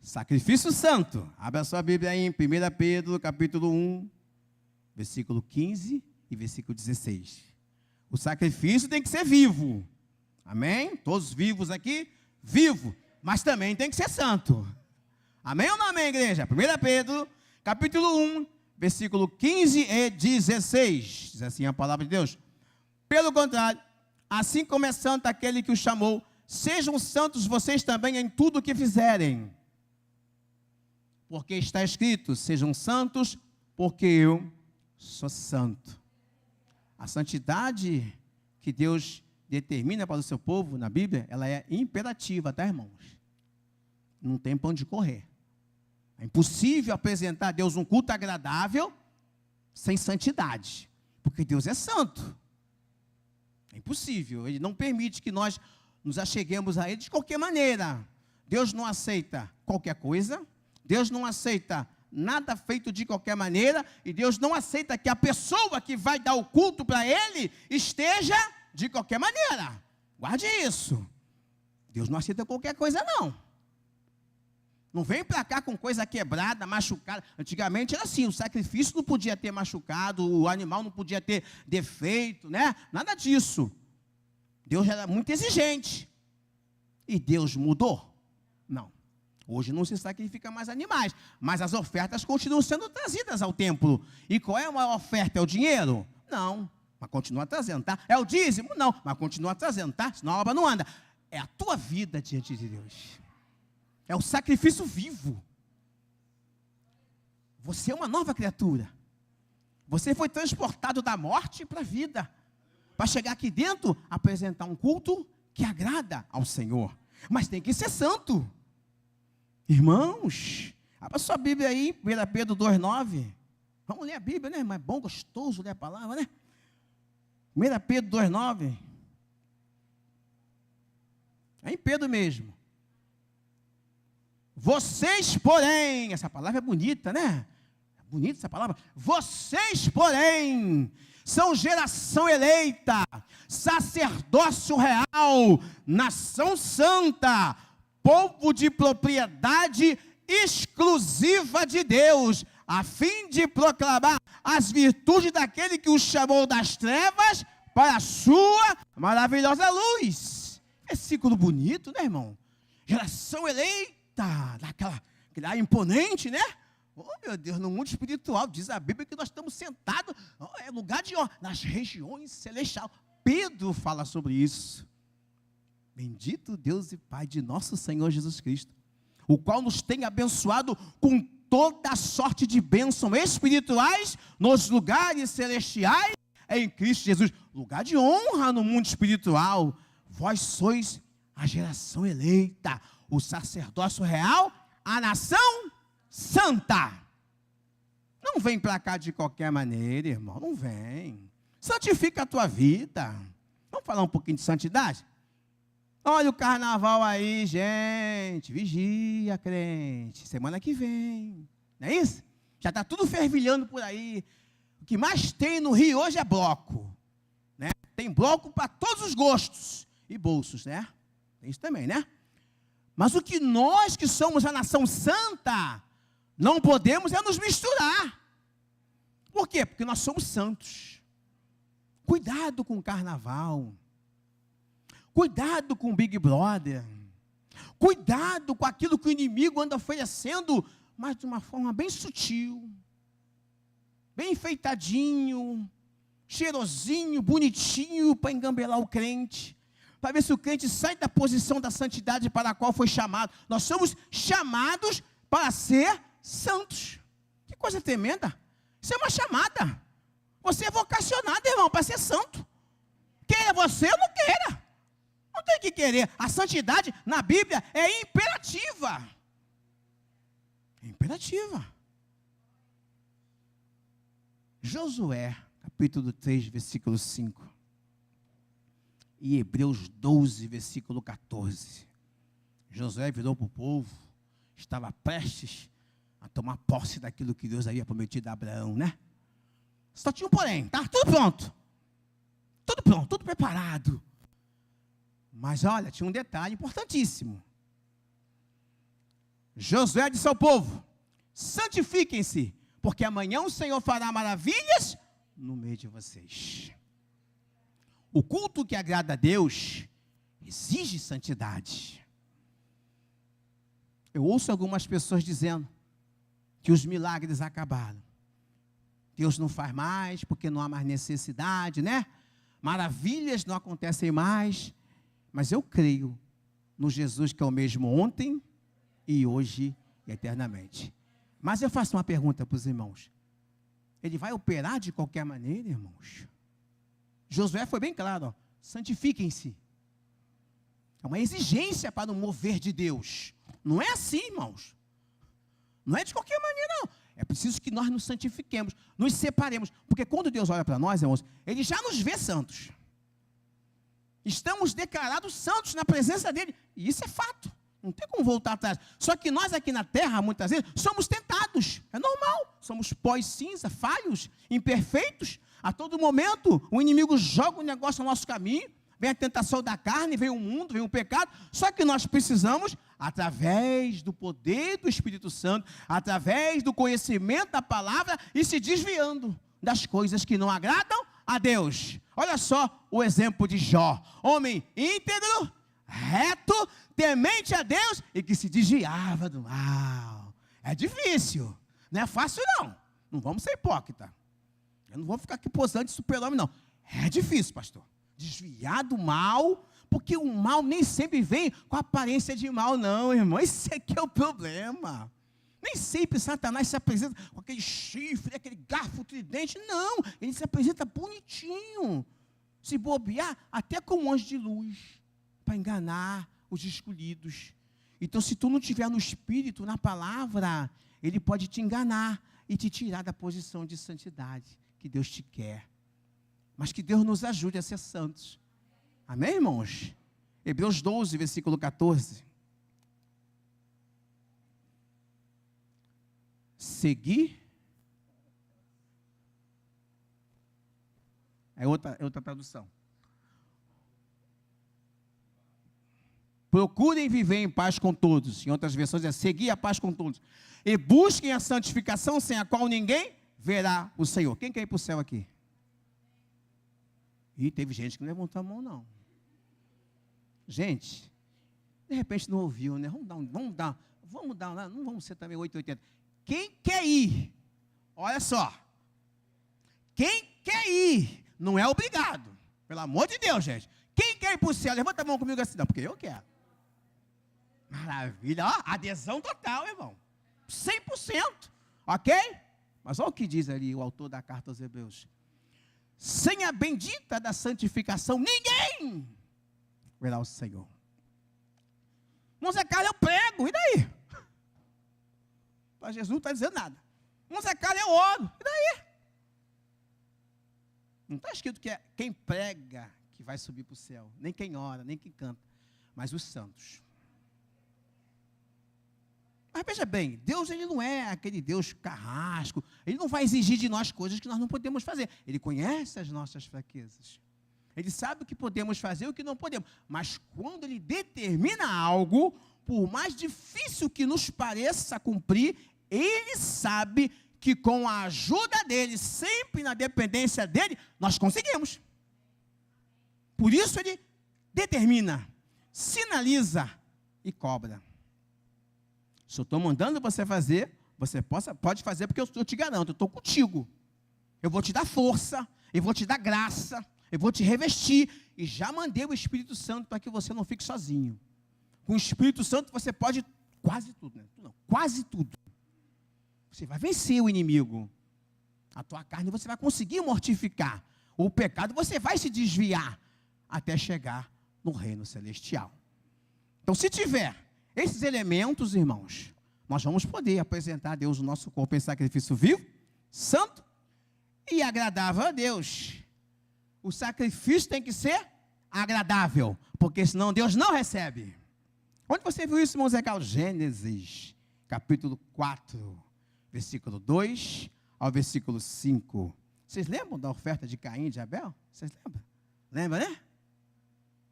Sacrifício santo. Abra a sua Bíblia aí em 1 Pedro, capítulo 1, versículo 15 e versículo 16. O sacrifício tem que ser vivo. Amém? Todos vivos aqui? Vivo. Mas também tem que ser santo. Amém ou não amém, igreja? 1 Pedro, capítulo 1, versículo 15 e 16, diz assim a palavra de Deus: pelo contrário, assim como é santo aquele que o chamou, sejam santos vocês também em tudo o que fizerem, porque está escrito, sejam santos, porque eu sou santo. A santidade que Deus determina para o seu povo na Bíblia, ela é imperativa, tá, irmãos? Não tem pra onde correr. É impossível apresentar a Deus um culto agradável sem santidade, porque Deus é santo. É impossível, Ele não permite que nós nos acheguemos a Ele de qualquer maneira. Deus não aceita qualquer coisa, Deus não aceita nada feito de qualquer maneira, e Deus não aceita que a pessoa que vai dar o culto para Ele esteja de qualquer maneira. Guarde isso. Deus não aceita qualquer coisa, não. Não vem para cá com coisa quebrada, machucada. Antigamente era assim, o sacrifício não podia ter machucado, o animal não podia ter defeito, né? Nada disso. Deus era muito exigente. E Deus mudou? Não. Hoje não se sacrifica mais animais, mas as ofertas continuam sendo trazidas ao templo. E qual é a maior oferta? É o dinheiro? Não, mas continua trazendo, tá? É o dízimo? Não, mas continua trazendo, tá? Senão a obra não anda. É a tua vida diante de Deus. É o sacrifício vivo. Você é uma nova criatura. Você foi transportado da morte para a vida, para chegar aqui dentro, apresentar um culto que agrada ao Senhor. Mas tem que ser santo. Irmãos, abra sua Bíblia aí, 1 Pedro 2,9. Vamos ler a Bíblia, né? Mas é bom, gostoso ler a palavra, né? 1 Pedro 2,9. É em Pedro mesmo. Vocês, porém, essa palavra é bonita, né? É bonita essa palavra. Vocês, porém, são geração eleita, sacerdócio real, nação santa, povo de propriedade exclusiva de Deus, a fim de proclamar as virtudes daquele que os chamou das trevas para a sua maravilhosa luz. Versículo bonito, né, irmão? Geração eleita, daquela imponente, né? Oh, meu Deus, no mundo espiritual, diz a Bíblia que nós estamos sentados, é lugar de honra, nas regiões celestiais. Pedro fala sobre isso. Bendito Deus e Pai de nosso Senhor Jesus Cristo, o qual nos tem abençoado com toda sorte de bênçãos espirituais nos lugares celestiais em Cristo Jesus. Lugar de honra no mundo espiritual. Vós sois a geração eleita, o sacerdócio real, a nação santa. Não vem para cá de qualquer maneira, irmão, não vem. Santifica a tua vida. Vamos falar um pouquinho de santidade? Olha o carnaval aí, gente. Vigia, crente. Semana que vem. Não é isso? Já está tudo fervilhando por aí. O que mais tem no Rio hoje é bloco. Né? Tem bloco para todos os gostos. E bolsos, né? Tem isso também, né? Mas o que nós que somos a nação santa não podemos é nos misturar. Por quê? Porque nós somos santos. Cuidado com o carnaval. Cuidado com o Big Brother. Cuidado com aquilo que o inimigo anda oferecendo, mas de uma forma bem sutil, bem enfeitadinho, cheirosinho, bonitinho, para engambelar o crente, para ver se o crente sai da posição da santidade para a qual foi chamado. Nós somos chamados para ser santos. Que coisa tremenda. Isso é uma chamada. Você é vocacionado, irmão, para ser santo. Queira você ou não queira. Não tem que querer. A santidade na Bíblia é imperativa. É imperativa. Josué, capítulo 3, versículo 5. E Hebreus 12, versículo 14. Josué virou para o povo, estava prestes a tomar posse daquilo que Deus havia prometido a Abraão, né? Só tinha um porém, tá? Tudo pronto. Tudo pronto, tudo preparado. Mas olha, tinha um detalhe importantíssimo. Josué disse ao povo: santifiquem-se, porque amanhã o Senhor fará maravilhas no meio de vocês. O culto que agrada a Deus exige santidade. Eu ouço algumas pessoas dizendo que os milagres acabaram. Deus não faz mais porque não há mais necessidade, né? Maravilhas não acontecem mais. Mas eu creio no Jesus que é o mesmo ontem e hoje e eternamente. Mas eu faço uma pergunta para os irmãos. Ele vai operar de qualquer maneira, irmãos? Josué foi bem claro, ó, santifiquem-se. É uma exigência para o mover de Deus. Não é assim, irmãos. Não é de qualquer maneira, não. É preciso que nós nos santifiquemos, nos separemos. Porque quando Deus olha para nós, irmãos, Ele já nos vê santos. Estamos declarados santos na presença dEle. E isso é fato. Não tem como voltar atrás. Só que nós aqui na terra, muitas vezes, somos tentados. É normal. Somos pó e cinza, falhos, imperfeitos. A todo momento, o inimigo joga um negócio no nosso caminho. Vem a tentação da carne, vem o mundo, vem o pecado. Só que nós precisamos, através do poder do Espírito Santo, através do conhecimento da palavra, e se desviando das coisas que não agradam a Deus. Olha só o exemplo de Jó. Homem íntegro, reto, temente a Deus e que se desviava do mal. É difícil. Não é fácil, não. Não vamos ser hipócritas. Eu não vou ficar aqui posando de super-homem, não. É difícil, pastor. Desviar do mal, porque o mal nem sempre vem com a aparência de mal, não, irmão. Esse aqui é o problema. Nem sempre Satanás se apresenta com aquele chifre, aquele garfo tridente. Não, ele se apresenta bonitinho. Se bobear, até com um anjo de luz, para enganar os escolhidos. Então, se tu não estiver no Espírito, na palavra, ele pode te enganar e te tirar da posição de santidade que Deus te quer. Mas que Deus nos ajude a ser santos. Amém, irmãos? Hebreus 12, versículo 14. Seguir. É outra tradução. Procurem viver em paz com todos. Em outras versões é seguir a paz com todos. E busquem a santificação, sem a qual ninguém verá o Senhor. Quem quer ir para o céu aqui? E teve gente que não levantou a mão, não. Gente, de repente não ouviu, né? Vamos dar, não vamos ser também 880. quem quer ir, olha só, quem quer ir, não é obrigado, pelo amor de Deus, gente. Quem quer ir para o céu, levanta a mão comigo assim, não, porque eu quero. Maravilha, ó, adesão total, irmão, 100%, ok? Mas olha o que diz ali o autor da carta aos Hebreus: sem a bendita da santificação, ninguém verá o Senhor. Irmão Zé Carlos, eu prego, e daí? Para Jesus não está dizendo nada. Irmão Zé Carlos, eu oro, e daí? Não está escrito que é quem prega que vai subir para o céu, nem quem ora, nem quem canta, mas os santos. Mas veja bem, Deus ele não é aquele Deus carrasco, Ele não vai exigir de nós coisas que nós não podemos fazer. Ele conhece as nossas fraquezas. Ele sabe o que podemos fazer e o que não podemos. Mas quando Ele determina algo, por mais difícil que nos pareça cumprir, Ele sabe que com a ajuda dEle, sempre na dependência dEle, nós conseguimos. Por isso Ele determina, sinaliza e cobra. Se eu estou mandando você fazer, você pode fazer, porque eu te garanto, eu estou contigo. Eu vou te dar força, eu vou te dar graça, eu vou te revestir. E já mandei o Espírito Santo para que você não fique sozinho. Com o Espírito Santo você pode quase tudo, né? Não, quase tudo. Você vai vencer o inimigo. A tua carne você vai conseguir mortificar. O pecado você vai se desviar até chegar no reino celestial. Então, se tiver esses elementos, irmãos, nós vamos poder apresentar a Deus o nosso corpo em sacrifício vivo, santo e agradável a Deus. O sacrifício tem que ser agradável, porque senão Deus não recebe. Onde você viu isso, irmão Zé Carlos? Gênesis, capítulo 4, versículo 2 ao versículo 5. Vocês lembram da oferta de Caim e de Abel? Vocês lembram? Lembra, né?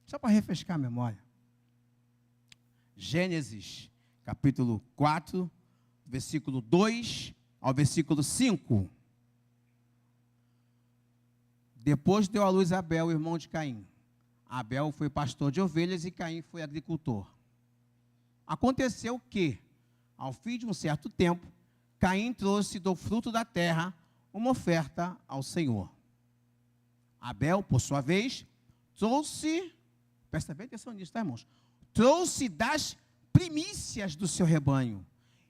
Só para refrescar a memória. Gênesis, capítulo 4, versículo 2 ao versículo 5. Depois deu à luz Abel, irmão de Caim. Abel foi pastor de ovelhas e Caim foi agricultor. Aconteceu que, ao fim de um certo tempo, Caim trouxe do fruto da terra uma oferta ao Senhor. Abel, por sua vez, trouxe, presta bem atenção nisso, tá, irmãos? Trouxe das primícias do seu rebanho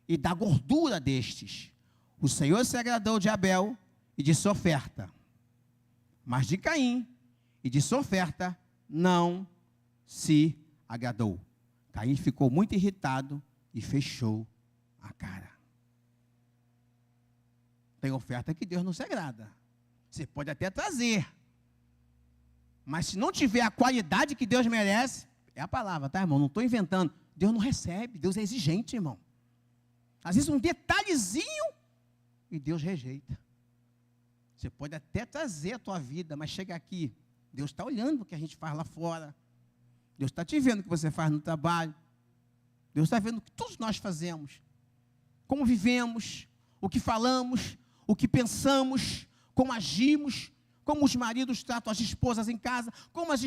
e da gordura destes. O Senhor se agradou de Abel e de sua oferta, mas de Caim e de sua oferta não se agradou. Caim ficou muito irritado e fechou a cara. Tem oferta que Deus não se agrada. Você pode até trazer, mas se não tiver a qualidade que Deus merece, é a palavra, tá, irmão? Não estou inventando. Deus não recebe, Deus é exigente, irmão. Às vezes um detalhezinho e Deus rejeita. Você pode até trazer a tua vida, mas chega aqui, Deus está olhando o que a gente faz lá fora. Deus está te vendo o que você faz no trabalho. Deus está vendo o que todos nós fazemos. Como vivemos, o que falamos, o que pensamos, como agimos, como os maridos tratam as esposas em casa, como as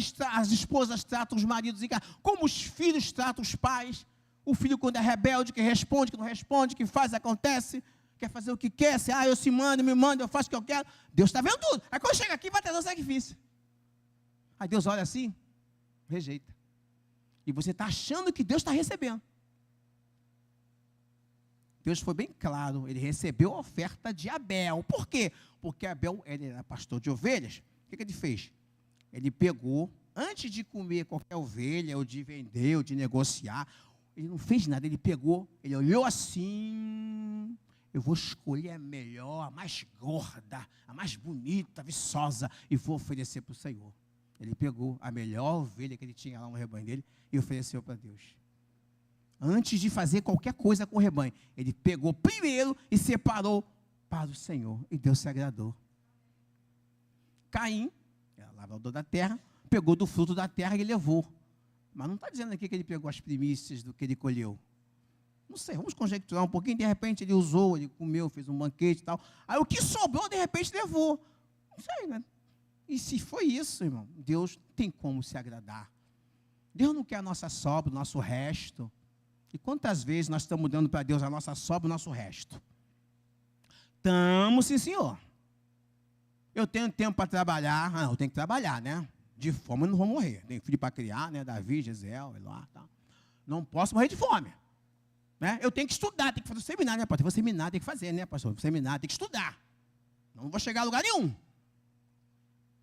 esposas tratam os maridos em casa, como os filhos tratam os pais. O filho, quando é rebelde, que responde, que não responde, que faz, acontece, quer fazer o que quer, eu se mando, me mando, eu faço o que eu quero. Deus está vendo tudo. Aí quando chega aqui, vai trazer um sacrifício. Aí Deus olha assim, rejeita. E você está achando que Deus está recebendo. Deus foi bem claro, ele recebeu a oferta de Abel. Por quê? Porque Abel, ele era pastor de ovelhas. O que ele fez? Ele pegou, antes de comer qualquer ovelha, ou de vender, ou de negociar, ele não fez nada, ele pegou, ele olhou assim, eu vou escolher a melhor, a mais gorda, a mais bonita, viçosa, e vou oferecer para o Senhor. Ele pegou a melhor ovelha que ele tinha lá no rebanho dele, e ofereceu para Deus. Antes de fazer qualquer coisa com o rebanho, ele pegou primeiro e separou para o Senhor, e Deus se agradou. Caim, era lavrador da terra, pegou do fruto da terra e levou. Mas não está dizendo aqui que ele pegou as primícias do que ele colheu. Não sei, vamos conjecturar um pouquinho, de repente ele usou, ele comeu, fez um banquete e tal. Aí o que sobrou, de repente, levou. Não sei, né? E se foi isso, irmão, Deus tem como se agradar. Deus não quer a nossa sobra, o nosso resto. E quantas vezes nós estamos dando para Deus a nossa sobra, o nosso resto? Tamo, sim, senhor. Eu tenho tempo para trabalhar. Eu tenho que trabalhar, né? De fome eu não vou morrer. Tenho filho para criar, né? Davi, Gisel, Eloá, tá. Não posso morrer de fome. Né? Eu tenho que estudar, tenho que fazer seminário, né, pastor? Vou seminário, tem que fazer, né, pastor? Seminário, tem que estudar. Não vou chegar a lugar nenhum.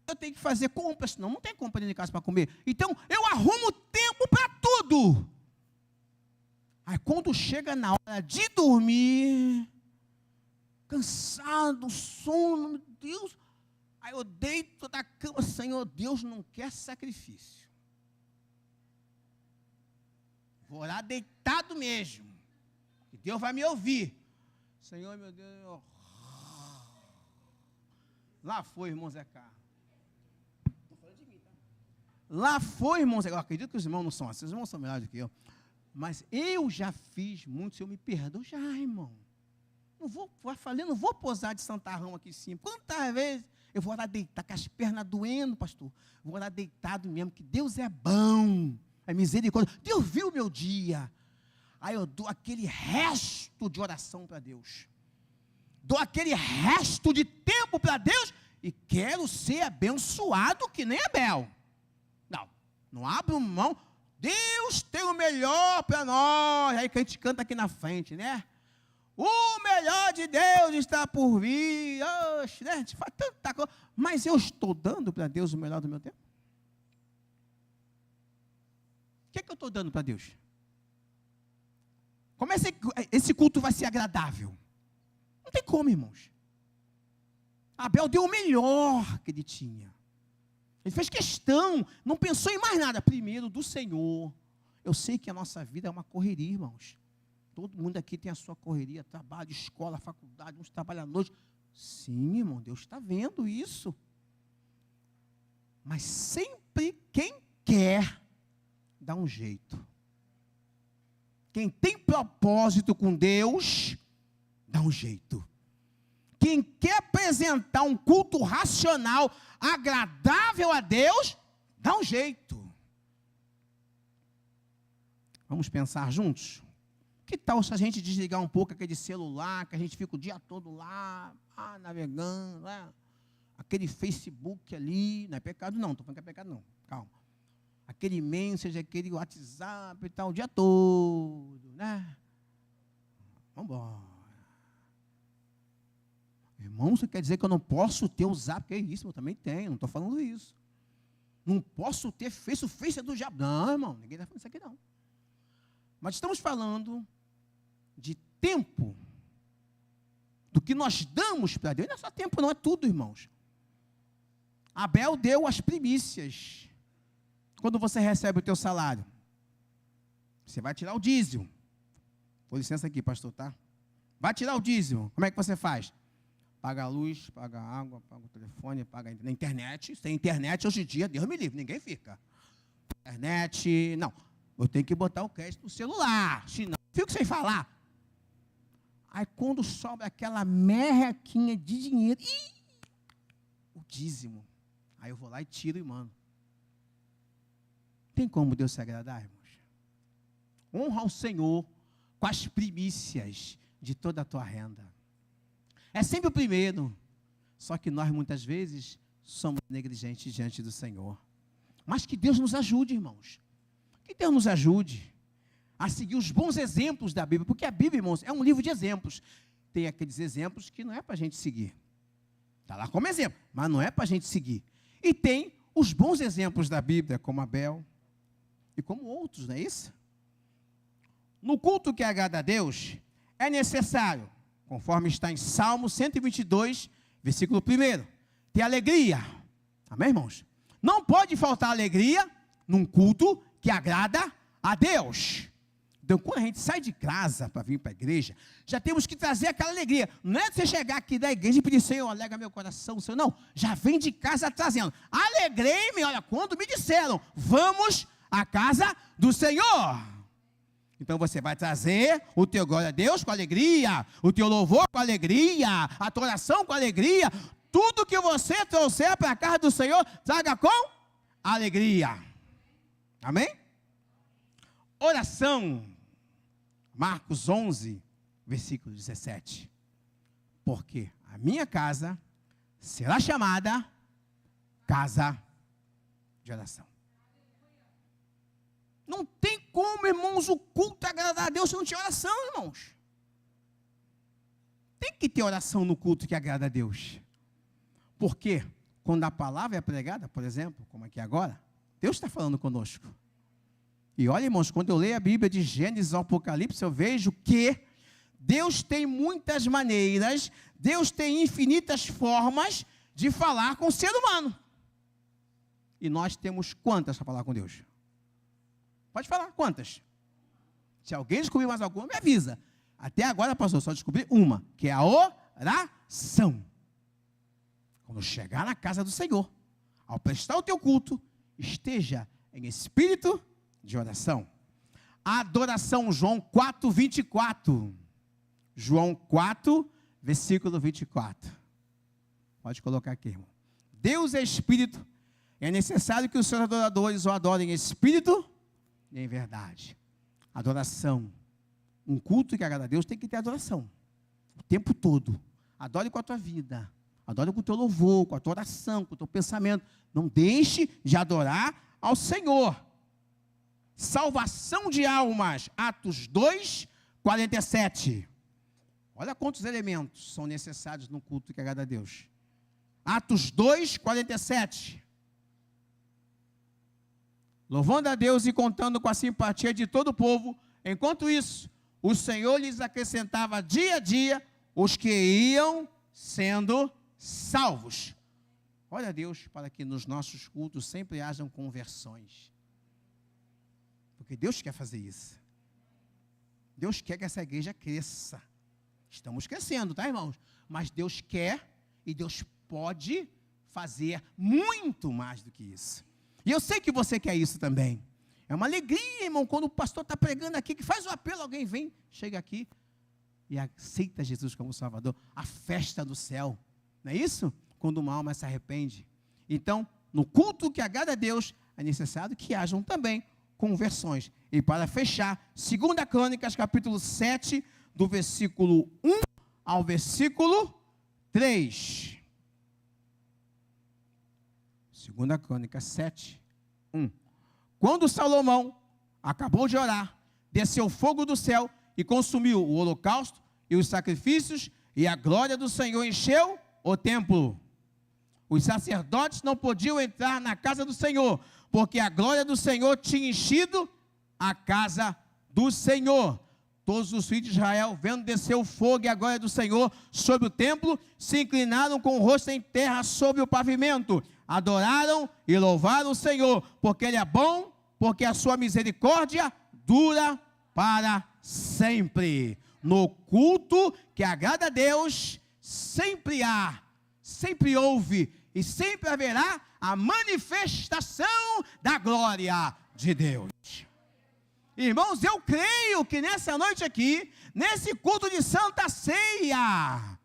Eu tenho que fazer compras, senão não tem compra dentro de casa para comer. Então, eu arrumo tempo para tudo. Aí, quando chega na hora de dormir, cansado, sono, meu Deus, aí eu deito da cama, Senhor, Deus não quer sacrifício. Vou orar deitado mesmo. Que Deus vai me ouvir. Senhor, meu Deus. Lá foi, irmão Zé Carlos. Lá foi, irmão Zé Carlos. Eu acredito que os irmãos não são assim. Os irmãos são melhores do que eu. Mas eu já fiz muito. Senhor, me perdoa já, irmão. Não vou posar de santarrão aqui em cima. Quantas vezes eu vou orar deitado, com as pernas doendo, pastor. Vou orar deitado mesmo, que Deus é bom. É misericórdia. Deus viu o meu dia. Aí eu dou aquele resto de oração para Deus. Dou aquele resto de tempo para Deus e quero ser abençoado que nem Abel. Não abro mão. Deus tem o melhor para nós. Aí que a gente canta aqui na frente, né? O melhor de Deus está por vir. Oxe, né? A gente faz tanta coisa. Mas eu estou dando para Deus o melhor do meu tempo? O que é que eu estou dando para Deus? Como esse culto vai ser agradável? Não tem como, irmãos. Abel deu o melhor que ele tinha. Ele fez questão, não pensou em mais nada. Primeiro, do Senhor. Eu sei que a nossa vida é uma correria, irmãos. Todo mundo aqui tem a sua correria, trabalho, escola, faculdade, uns trabalham à noite. Sim, irmão, Deus está vendo isso. Mas sempre quem quer, dá um jeito. Quem tem propósito com Deus, dá um jeito. Quem quer apresentar um culto racional, agradável a Deus, dá um jeito. Vamos pensar juntos? Que tal se a gente desligar um pouco aquele celular, que a gente fica o dia todo lá, navegando, né? Aquele Facebook ali, não é pecado não, estou falando que é pecado não, calma. Aquele message, aquele WhatsApp e tal, o dia todo, né? Vamos embora. Irmão, você quer dizer que eu não posso ter o Zap? Que é isso, eu também tenho, não estou falando isso. Não posso ter o Face do diabo. Não, irmão, ninguém está falando isso aqui não. Mas estamos falando de tempo, do que nós damos para Deus. Não é só tempo, não, é tudo, irmãos. Abel deu as primícias. Quando você recebe o teu salário, você vai tirar o dízimo. Com licença aqui, pastor, tá? Vai tirar o dízimo. Como é que você faz? Paga a luz, paga a água, paga o telefone, paga a internet. Sem internet, hoje em dia, Deus me livre, ninguém fica. Internet, não. Eu tenho que botar o crédito no celular, senão fico sem falar. Aí quando sobra aquela merrequinha de dinheiro, o dízimo. Aí eu vou lá e tiro e mando. Tem como Deus se agradar, irmãos? Honra ao Senhor com as primícias de toda a tua renda. É sempre o primeiro. Só que nós, muitas vezes, somos negligentes diante do Senhor. Mas que Deus nos ajude, irmãos. Que Deus nos ajude a seguir os bons exemplos da Bíblia. Porque a Bíblia, irmãos, é um livro de exemplos. Tem aqueles exemplos que não é para a gente seguir. Está lá como exemplo, mas não é para a gente seguir. E tem os bons exemplos da Bíblia, como Abel e como outros, não é isso? No culto que agrada a Deus, é necessário, conforme está em Salmo 122, versículo 1, ter alegria. Amém, irmãos? Não pode faltar alegria num culto que agrada a Deus. Então, quando a gente sai de casa para vir para a igreja, já temos que trazer aquela alegria. Não é você chegar aqui da igreja e pedir, Senhor, alegra meu coração, Senhor. Não, já vem de casa trazendo. Alegrei-me, olha, quando me disseram, vamos à casa do Senhor. Então, você vai trazer o teu glória a Deus com alegria, o teu louvor com alegria, a tua oração com alegria. Tudo que você trouxer para a casa do Senhor, traga com alegria. Amém? Oração. Marcos 11, versículo 17. Porque a minha casa será chamada casa de oração. Não tem como, irmãos, o culto agradar a Deus se não tiver oração, irmãos. Tem que ter oração no culto que agrada a Deus. Por quê? Quando a palavra é pregada, por exemplo, como aqui agora, Deus está falando conosco. E olha, irmãos, quando eu leio a Bíblia de Gênesis ao Apocalipse, eu vejo que Deus tem muitas maneiras, Deus tem infinitas formas de falar com o ser humano. E nós temos quantas para falar com Deus? Pode falar, quantas? Se alguém descobrir mais alguma, me avisa. Até agora, pastor, só descobri uma, que é a oração. Quando chegar na casa do Senhor, ao prestar o teu culto, esteja em espírito de oração. A adoração, João 4, 24. João 4, versículo 24. Pode colocar aqui, irmão. Deus é espírito, é necessário que os seus adoradores o adorem em espírito e em verdade. Adoração. Um culto que agrada a Deus tem que ter adoração. O tempo todo. Adore com a tua vida. Adore com o teu louvor, com a tua oração, com o teu pensamento. Não deixe de adorar ao Senhor. Salvação de almas. Atos 2, 47. Olha quantos elementos são necessários no culto que agrada a Deus. Atos 2, 47. Louvando a Deus e contando com a simpatia de todo o povo. Enquanto isso, o Senhor lhes acrescentava dia a dia os que iam sendo salvos. Olha a Deus para que nos nossos cultos sempre hajam conversões. Porque Deus quer fazer isso. Deus quer que essa igreja cresça. Estamos crescendo, tá, irmãos? Mas Deus quer e Deus pode fazer muito mais do que isso. E eu sei que você quer isso também. É uma alegria, irmão, quando o pastor está pregando aqui, que faz o apelo, alguém vem, chega aqui e aceita Jesus como Salvador. A festa do céu, não é isso? Quando uma alma se arrepende. Então, no culto que agrada a Deus, é necessário que hajam também conversões. E para fechar, 2 Crônicas, capítulo 7, do versículo 1 ao versículo 3. 2 Crônicas 7, 1. Quando Salomão acabou de orar, desceu fogo do céu e consumiu o holocausto e os sacrifícios, e a glória do Senhor encheu o templo. Os sacerdotes não podiam entrar na casa do Senhor, porque a glória do Senhor tinha enchido a casa do Senhor. Todos os filhos de Israel, vendo descer o fogo e a glória do Senhor sobre o templo, se inclinaram com o rosto em terra sobre o pavimento. Adoraram e louvaram o Senhor, porque Ele é bom, porque a sua misericórdia dura para sempre. No culto que agrada a Deus, sempre há, sempre houve e sempre haverá a manifestação da glória de Deus. Irmãos, eu creio que nessa noite aqui, nesse culto de Santa Ceia,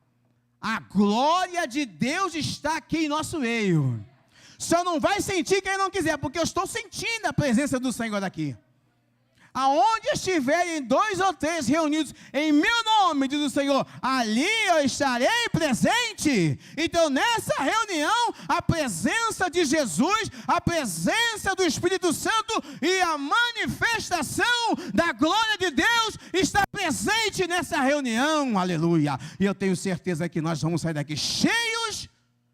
a glória de Deus está aqui em nosso meio. Só não vai sentir quem não quiser, porque eu estou sentindo a presença do Senhor aqui. Aonde estiverem 2 ou 3 reunidos em meu nome, diz o Senhor, ali eu estarei presente. Então nessa reunião, a presença de Jesus, a presença do Espírito Santo e a manifestação da glória de Deus está presente nessa reunião, aleluia. E eu tenho certeza que nós vamos sair daqui cheios,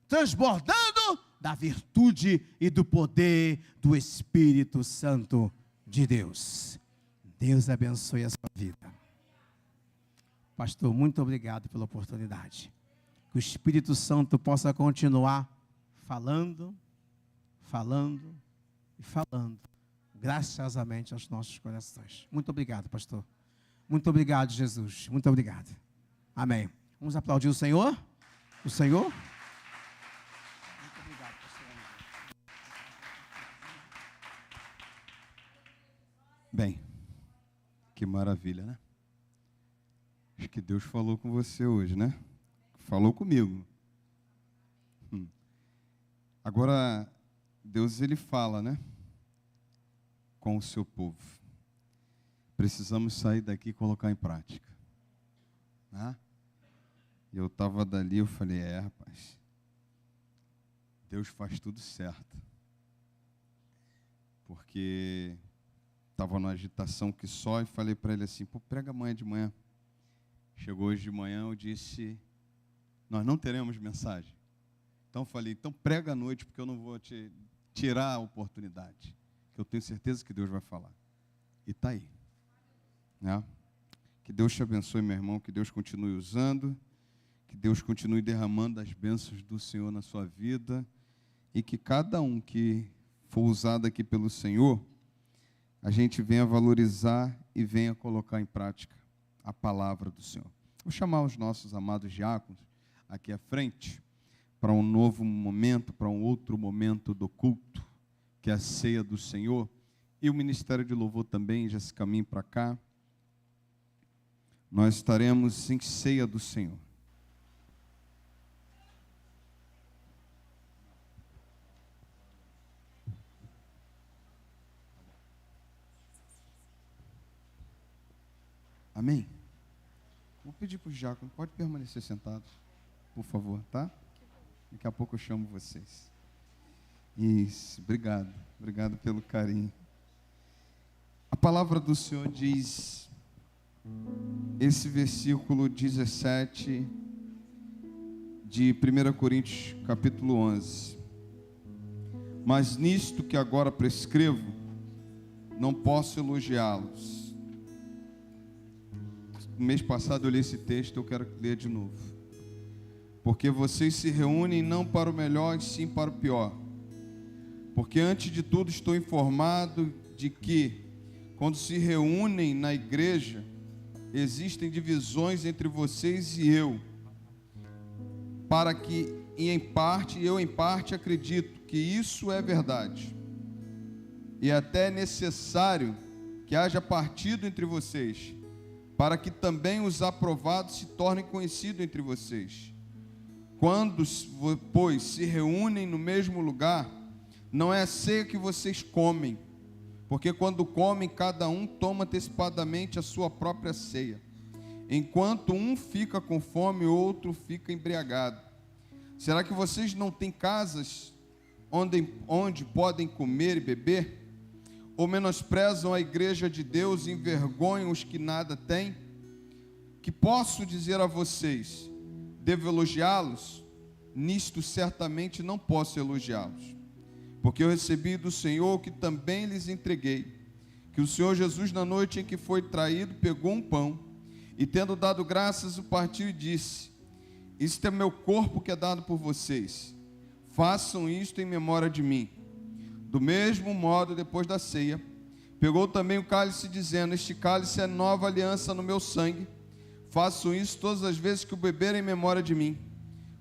transbordando da virtude e do poder do Espírito Santo de Deus. Deus abençoe a sua vida. Pastor, muito obrigado pela oportunidade. Que o Espírito Santo possa continuar falando, falando e falando, graciosamente aos nossos corações. Muito obrigado, pastor. Muito obrigado, Jesus. Muito obrigado. Amém. Vamos aplaudir o Senhor? O Senhor? Muito obrigado, pastor. Bem, que maravilha, né? Acho que Deus falou com você hoje, né? Falou comigo. Agora, Deus, Ele fala, né? Com o seu povo. Precisamos sair daqui e colocar em prática. Né? E eu estava dali, eu falei, rapaz, Deus faz tudo certo. Porque estava numa agitação que só, e falei para ele assim, pô, prega amanhã de manhã. Chegou hoje de manhã, eu disse, nós não teremos mensagem. Então eu falei, então prega à noite, porque eu não vou te tirar a oportunidade. Que eu tenho certeza que Deus vai falar. E está aí. Né? Que Deus te abençoe, meu irmão, que Deus continue usando, que Deus continue derramando as bênçãos do Senhor na sua vida, e que cada um que for usado aqui pelo Senhor, a gente venha valorizar e venha colocar em prática a palavra do Senhor. Vou chamar os nossos amados diáconos aqui à frente, para um novo momento, para um outro momento do culto, que é a ceia do Senhor, e o Ministério de Louvor também já se caminha para cá. Nós estaremos em ceia do Senhor. Amém? Vou pedir para os diáconos, pode permanecer sentados, por favor, tá? Daqui a pouco eu chamo vocês. Isso, obrigado. Obrigado pelo carinho. A palavra do Senhor diz, esse versículo 17 de 1 Coríntios, capítulo 11. Mas nisto que agora prescrevo, não posso elogiá-los. No mês passado eu li esse texto, eu quero ler de novo. Porque vocês se reúnem não para o melhor, e sim para o pior. Porque antes de tudo estou informado de que, quando se reúnem na igreja, existem divisões entre vocês e eu, para que, e em parte, eu em parte acredito que isso é verdade. E até é necessário que haja partido entre vocês, para que também os aprovados se tornem conhecidos entre vocês. Quando, pois, se reúnem no mesmo lugar, não é a ceia que vocês comem, porque quando comem, cada um toma antecipadamente a sua própria ceia. Enquanto um fica com fome, o outro fica embriagado. Será que vocês não têm casas onde podem comer e beber? Ou menosprezam a igreja de Deus e envergonham os que nada têm? Que posso dizer a vocês? Devo elogiá-los? Nisto certamente não posso elogiá-los. Porque eu recebi do Senhor o que também lhes entreguei, que o Senhor Jesus, na noite em que foi traído, pegou um pão, e tendo dado graças, o partiu e disse, isto é meu corpo que é dado por vocês, façam isto em memória de mim. Do mesmo modo, depois da ceia, pegou também o cálice, dizendo, este cálice é nova aliança no meu sangue, façam isso todas as vezes que o beberem em memória de mim,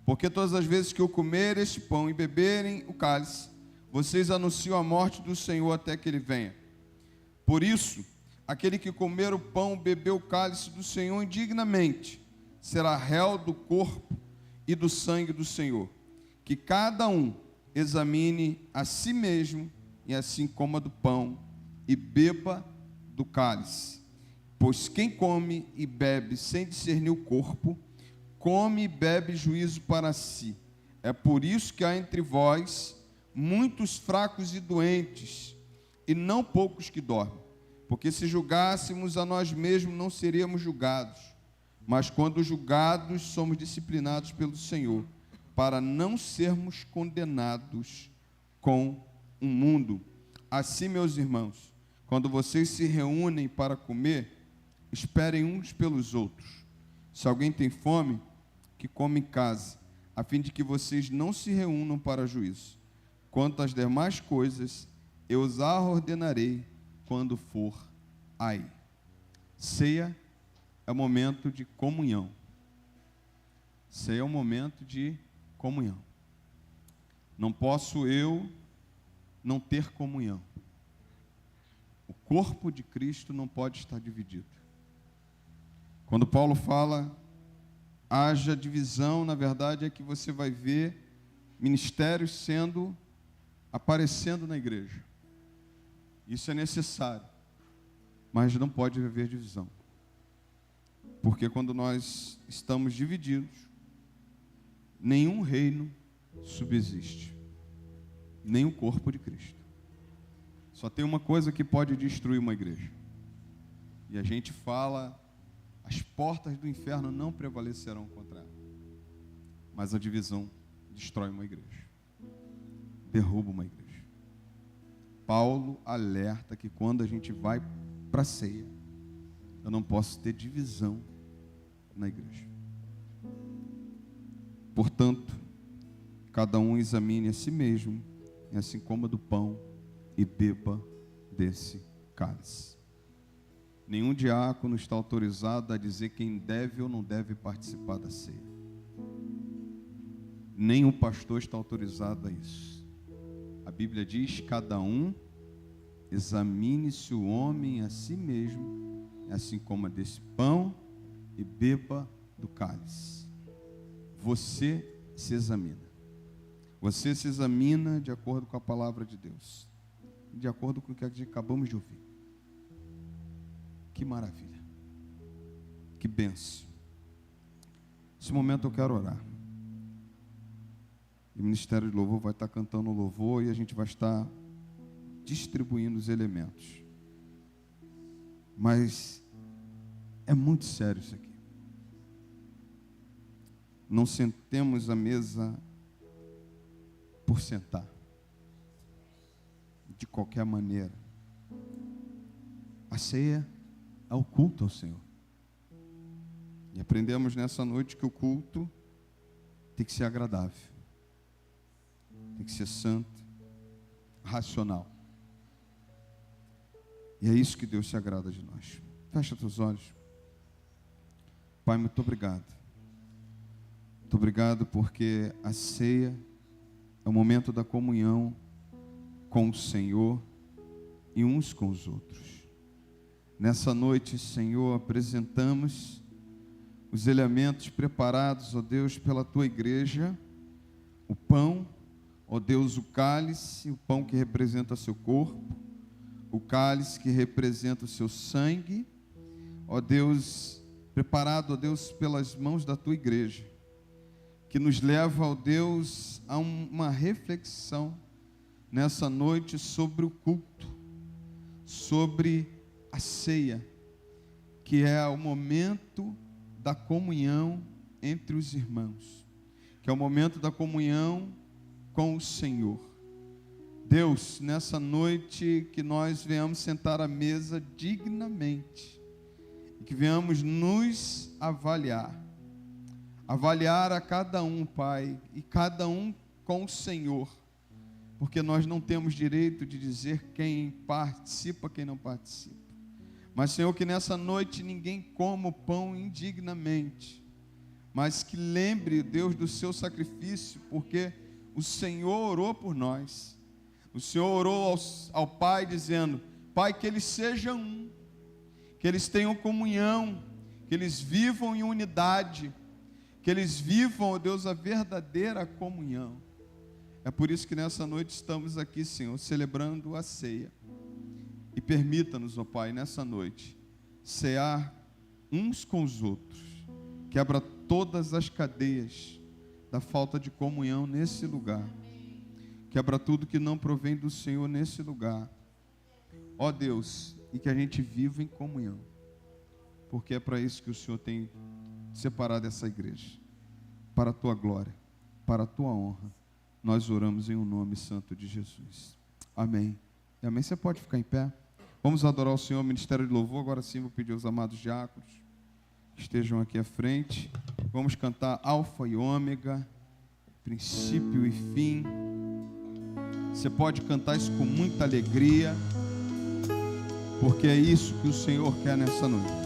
porque todas as vezes que eu comer este pão e beberem o cálice, vocês anunciam a morte do Senhor até que Ele venha. Por isso, aquele que comer o pão e beber o cálice do Senhor indignamente, será réu do corpo e do sangue do Senhor. Que cada um examine a si mesmo, e assim coma do pão e beba do cálice. Pois quem come e bebe sem discernir o corpo, come e bebe juízo para si. É por isso que há entre vós muitos fracos e doentes, e não poucos que dormem. Porque se julgássemos a nós mesmos, não seríamos julgados. Mas quando julgados, somos disciplinados pelo Senhor, para não sermos condenados com o mundo. Assim, meus irmãos, quando vocês se reúnem para comer, esperem uns pelos outros. Se alguém tem fome, que come em casa, a fim de que vocês não se reúnam para juízo. Quanto às demais coisas, eu os ordenarei quando for aí. Ceia é o momento de comunhão. Ceia é um momento de comunhão. Não posso eu não ter comunhão. O corpo de Cristo não pode estar dividido. Quando Paulo fala, haja divisão, na verdade é que você vai ver ministérios aparecendo na igreja. Isso é necessário, mas não pode haver divisão. Porque quando nós estamos divididos, nenhum reino subsiste, nem o corpo de Cristo. Só tem uma coisa que pode destruir uma igreja. E a gente fala, as portas do inferno não prevalecerão contra ela. Mas a divisão destrói uma igreja, derruba uma igreja. Paulo alerta que quando a gente vai para a ceia, eu não posso ter divisão na igreja. Portanto, cada um examine a si mesmo, e assim coma do pão e beba desse cálice. Nenhum diácono está autorizado a dizer quem deve ou não deve participar da ceia. Nem o pastor está autorizado a isso. A Bíblia diz: cada um examine-se o homem a si mesmo, assim coma desse pão e beba do cálice. Você se examina. Você se examina de acordo com a palavra de Deus, de acordo com o que acabamos de ouvir. Que maravilha, que bênção. Nesse momento eu quero orar. E o Ministério de Louvor vai estar cantando louvor e a gente vai estar distribuindo os elementos. Mas é muito sério isso aqui. Não sentemos à mesa por sentar, de qualquer maneira. A ceia é o culto ao Senhor. E aprendemos nessa noite que o culto tem que ser agradável, tem que ser santo, racional. E é isso que Deus se agrada de nós. Fecha teus olhos. Pai, muito obrigado. Muito obrigado porque a ceia é o momento da comunhão com o Senhor e uns com os outros. Nessa noite, Senhor, apresentamos os elementos preparados, ó Deus, pela Tua igreja, o pão, ó Deus, o cálice, o pão que representa seu corpo, o cálice que representa o seu sangue, ó Deus, preparado, ó Deus, pelas mãos da Tua igreja, que nos leva, ó Deus, a uma reflexão nessa noite sobre o culto, sobre a ceia, que é o momento da comunhão entre os irmãos, que é o momento da comunhão com o Senhor. Deus, nessa noite que nós venhamos sentar à mesa dignamente, e que venhamos nos avaliar a cada um, Pai, e cada um com o Senhor, porque nós não temos direito de dizer quem participa, quem não participa. Mas, Senhor, que nessa noite ninguém coma o pão indignamente, mas que lembre, Deus, do seu sacrifício, porque o Senhor orou por nós. O Senhor orou ao Pai dizendo: Pai, que eles sejam um, que eles tenham comunhão, que eles vivam em unidade, que eles vivam, ó Deus, a verdadeira comunhão. É por isso que nessa noite estamos aqui, Senhor, celebrando a ceia. E permita-nos, ó Pai, nessa noite, cear uns com os outros. Quebra todas as cadeias da falta de comunhão nesse lugar. Quebra tudo que não provém do Senhor nesse lugar. Ó Deus, e que a gente viva em comunhão. Porque é para isso que o Senhor tem separado essa igreja. Para a Tua glória, para a Tua honra. Nós oramos em um nome santo de Jesus. Amém. E amém. Você pode ficar em pé. Vamos adorar o Senhor, Ministério de Louvor. Agora sim, vou pedir aos amados diáconos que estejam aqui à frente. Vamos cantar Alfa e Ômega, princípio e fim. Você pode cantar isso com muita alegria, porque é isso que o Senhor quer nessa noite.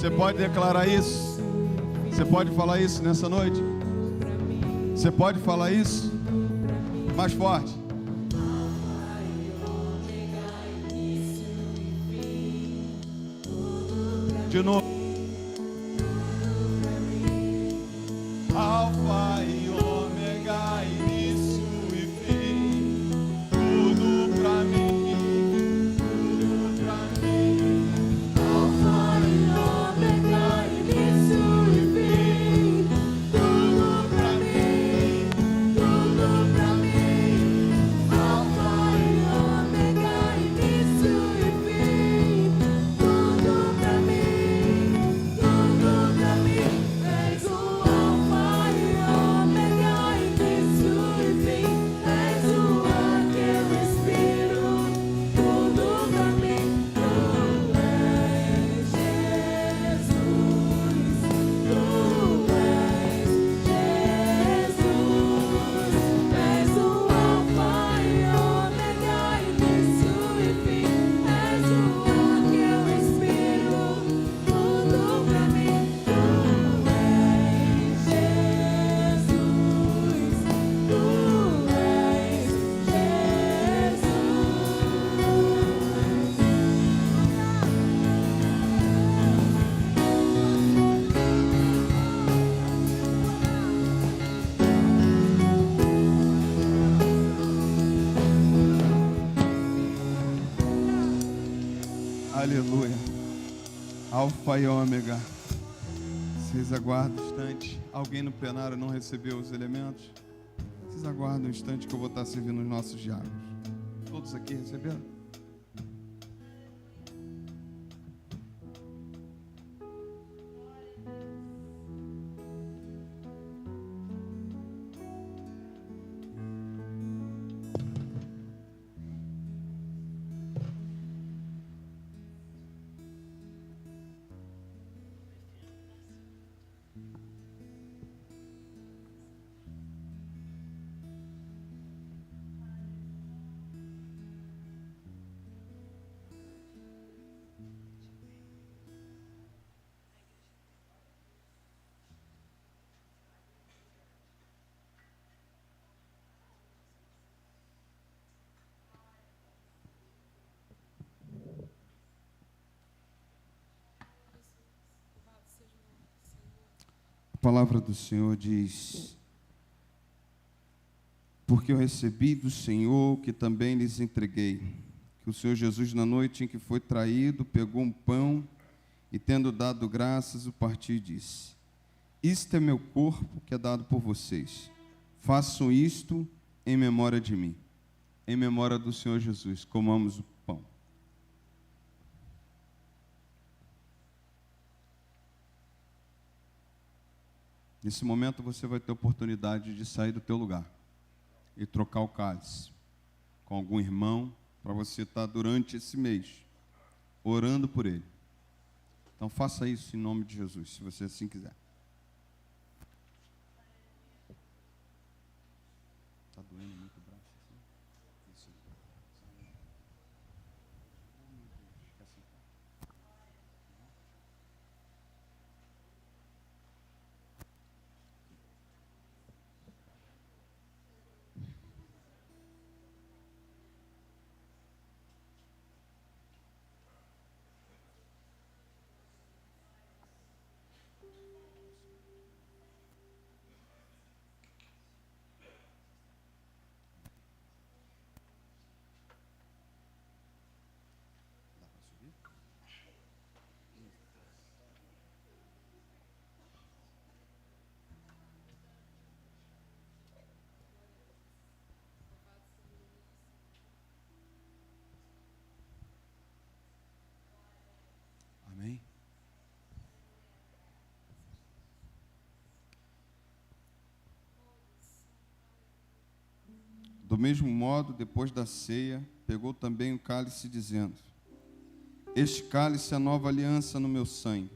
Você pode declarar isso? Você pode falar isso nessa noite? Você pode falar isso? Mais forte. De novo. Alfa e ômega, início e fim, tudo pra mim, tudo pra mim. Alfa e ômega, início e fim, tudo pra mim, tudo pra mim. Alfa e ômega, início e fim, tudo pra mim, tudo pra mim. És o Alfa e ômega, início e fim, és o ar que eu respiro, tudo pra mim. Tu és Jesus, tu és Jesus, és o Alfa e ômega, início e fim, és o ar que eu respiro, tudo pra mim. Tu és Jesus, tu és Aleluia. Alfa e ômega. Vocês aguardam um instante. Alguém no plenário não recebeu os elementos? Vocês aguardam um instante que eu vou estar servindo os nossos diálogos. Todos aqui receberam? A palavra do Senhor diz: porque eu recebi do Senhor que também lhes entreguei, que o Senhor Jesus, na noite em que foi traído, pegou um pão e, tendo dado graças, o partiu e disse: isto é meu corpo que é dado por vocês. Façam isto em memória de mim. Em memória do Senhor Jesus, comamos o pão. Nesse momento você vai ter oportunidade de sair do teu lugar e trocar o cálice com algum irmão, para você estar durante esse mês orando por ele. Então faça isso em nome de Jesus, se você assim quiser. Está doendo muito o braço assim? Isso. Fica assim. Amém? Do mesmo modo, depois da ceia, pegou também o cálice, dizendo: este cálice é a nova aliança no meu sangue.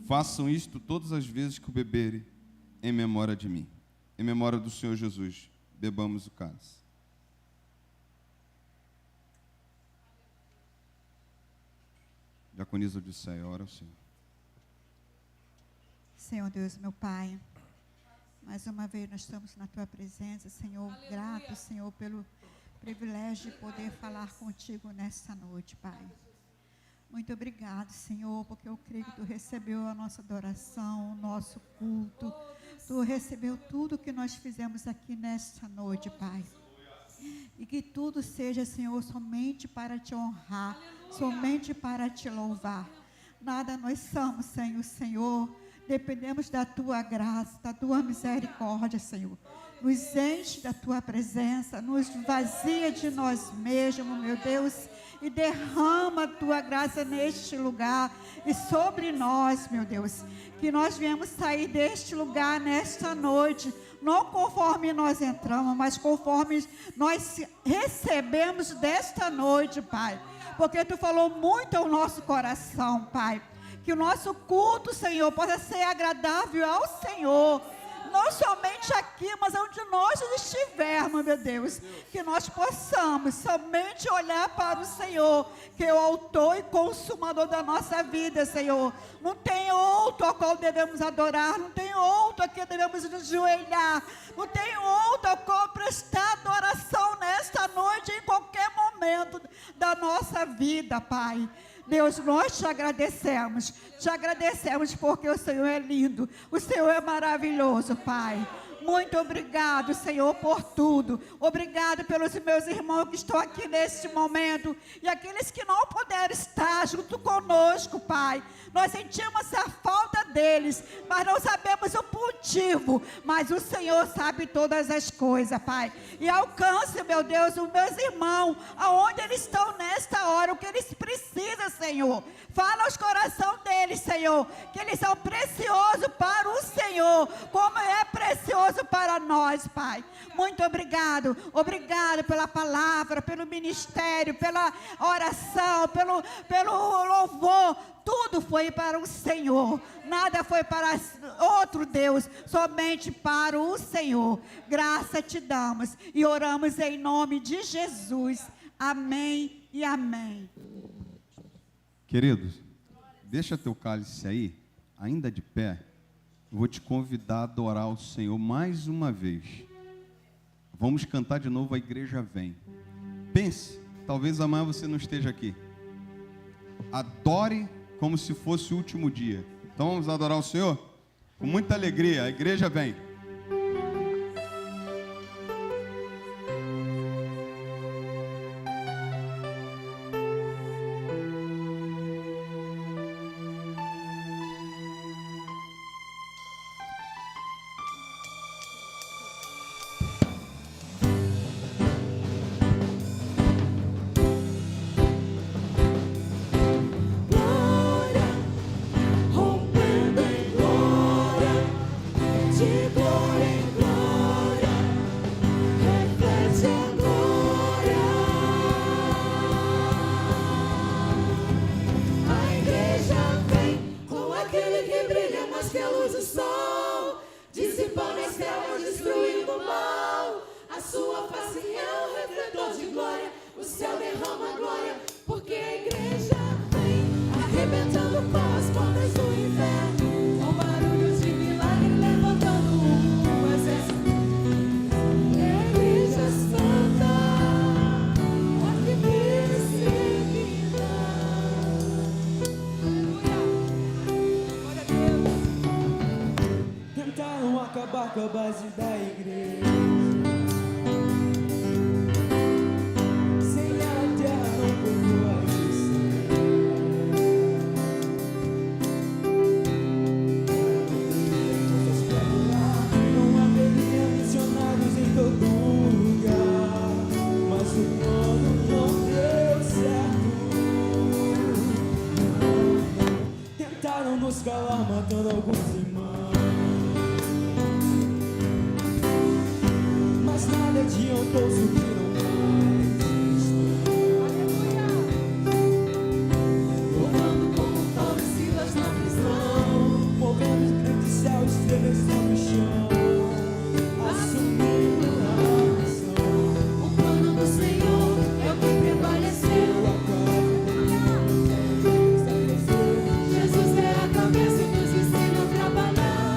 Façam isto todas as vezes que o beberem, em memória de mim. Em memória do Senhor Jesus, bebamos o cálice. Diaconisa Odisseia, ora ao Senhor. Senhor Deus, meu Pai. Mais uma vez nós estamos na Tua presença, Senhor. Aleluia. Grato, Senhor, pelo privilégio de poder falar contigo nesta noite, Pai. Muito obrigado, Senhor, porque eu creio que Tu recebeu a nossa adoração, o nosso culto. Tu recebeu tudo que nós fizemos aqui nesta noite, Pai. E que tudo seja, Senhor, somente para Te honrar, somente para Te louvar. Nada nós somos sem o Senhor. Dependemos da Tua graça, da Tua misericórdia, Senhor. Nos enche da Tua presença, nos vazia de nós mesmos, meu Deus, e derrama a Tua graça neste lugar e sobre nós, meu Deus. Que nós viemos sair deste lugar nesta noite, não conforme nós entramos, mas conforme nós recebemos desta noite, Pai. Porque Tu falou muito ao nosso coração, Pai. Que o nosso culto, Senhor, possa ser agradável ao Senhor. Não somente aqui, mas onde nós estivermos, meu Deus. Que nós possamos somente olhar para o Senhor, que é o autor e consumador da nossa vida, Senhor. Não tem outro ao qual devemos adorar, não tem outro a quem devemos nos ajoelhar, não tem outro ao qual prestar adoração nesta noite, em qualquer momento da nossa vida, Pai. Deus, nós te agradecemos porque o Senhor é lindo, o Senhor é maravilhoso, Pai. Muito obrigado, Senhor, por tudo. Obrigado pelos meus irmãos que estão aqui neste momento e aqueles que não puderam estar junto conosco, Pai. Nós sentimos a falta deles, mas não sabemos o motivo. Mas o Senhor sabe todas as coisas, Pai. E alcance, meu Deus, os meus irmãos, aonde eles estão nesta hora, o que eles precisam, Senhor. Fala aos corações deles, Senhor, que eles são preciosos para o Senhor, como é precioso para nós, Pai. Muito obrigado. Obrigado pela palavra, pelo ministério, pela oração, pelo louvor. Tudo foi para o Senhor, nada foi para outro Deus, somente para o Senhor. Graça te damos e oramos em nome de Jesus. Amém e amém. Queridos, deixa teu cálice aí, ainda de pé. Eu vou te convidar a adorar o Senhor mais uma vez. Vamos cantar de novo, a igreja vem. Pense, talvez amanhã você não esteja aqui. Adore como se fosse o último dia. Então vamos adorar o Senhor? Com muita alegria, a igreja vem. Rompendo em glória, de glória em glória, reflete a glória. A igreja vem com aquele que brilha mais que a luz do sol, dissipando as trevas, destruindo o mal. A sua face é um refletor de glória, o céu derrama glória, porque a igreja vem arrebentando com as portas do inferno, com barulhos de milagre, levantando um exército. É a igreja santa, aqui perseguida. Aleluia, glória a Deus. Tentaram acabar com a base da igreja. Sem a terra não povoa não haveria missionários em todo lugar, mas o plano não deu certo. Tentaram nos calar, matando alguns irmãos, mas nada adiantou, subiram mais. Louvando como Paulo e Silas na prisão, Movendo grande céu, estremecendo o chão, assumindo a missão. o plano do Senhor é o que prevaleceu. Jesus é a cabeça e nos ensina a trabalhar.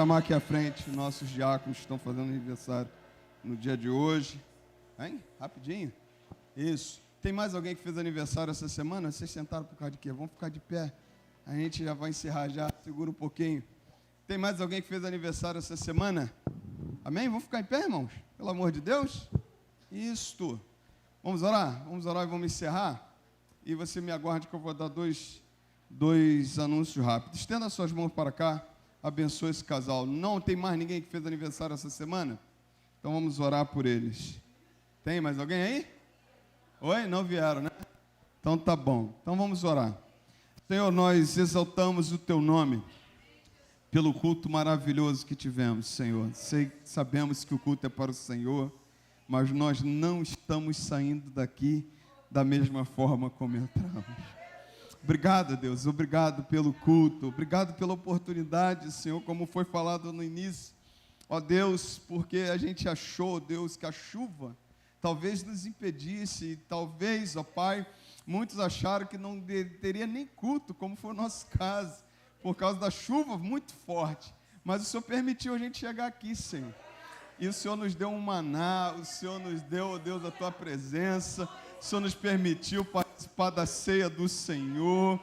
chamar aqui à frente nossos diáconos que estão fazendo aniversário no dia de hoje. Hein? Rapidinho. Isso. Tem mais alguém que fez aniversário essa semana? Vocês sentaram por causa de quê? Vamos ficar de pé. A gente já vai encerrar já. Segura um pouquinho. Tem mais alguém que fez aniversário essa semana? Amém? Vamos ficar em pé, irmãos? Pelo amor de Deus? Isto. Vamos orar? Vamos orar e vamos encerrar? E você me aguarde que eu vou dar dois anúncios rápidos. Estenda as suas mãos para cá. Abençoe esse casal. Não tem mais ninguém que fez aniversário essa semana? Então vamos orar por eles. Tem mais alguém aí? Oi? Não vieram, né? Então tá bom. Então vamos orar. Senhor, nós exaltamos o teu nome pelo culto maravilhoso que tivemos, Senhor. Sabemos que o culto é para o Senhor, mas nós não estamos saindo daqui da mesma forma como entramos. Obrigado, Deus. Obrigado pelo culto. Obrigado pela oportunidade, Senhor, como foi falado no início. Ó Deus, porque a gente achou, Deus, que a chuva talvez nos impedisse, talvez, ó Pai, muitos acharam que não teria nem culto, como foi o nosso caso, por causa da chuva muito forte. Mas o Senhor permitiu a gente chegar aqui, Senhor. E o Senhor nos deu um maná, o Senhor nos deu, ó Deus, a Tua presença, o Senhor nos permitiu participar da ceia do Senhor.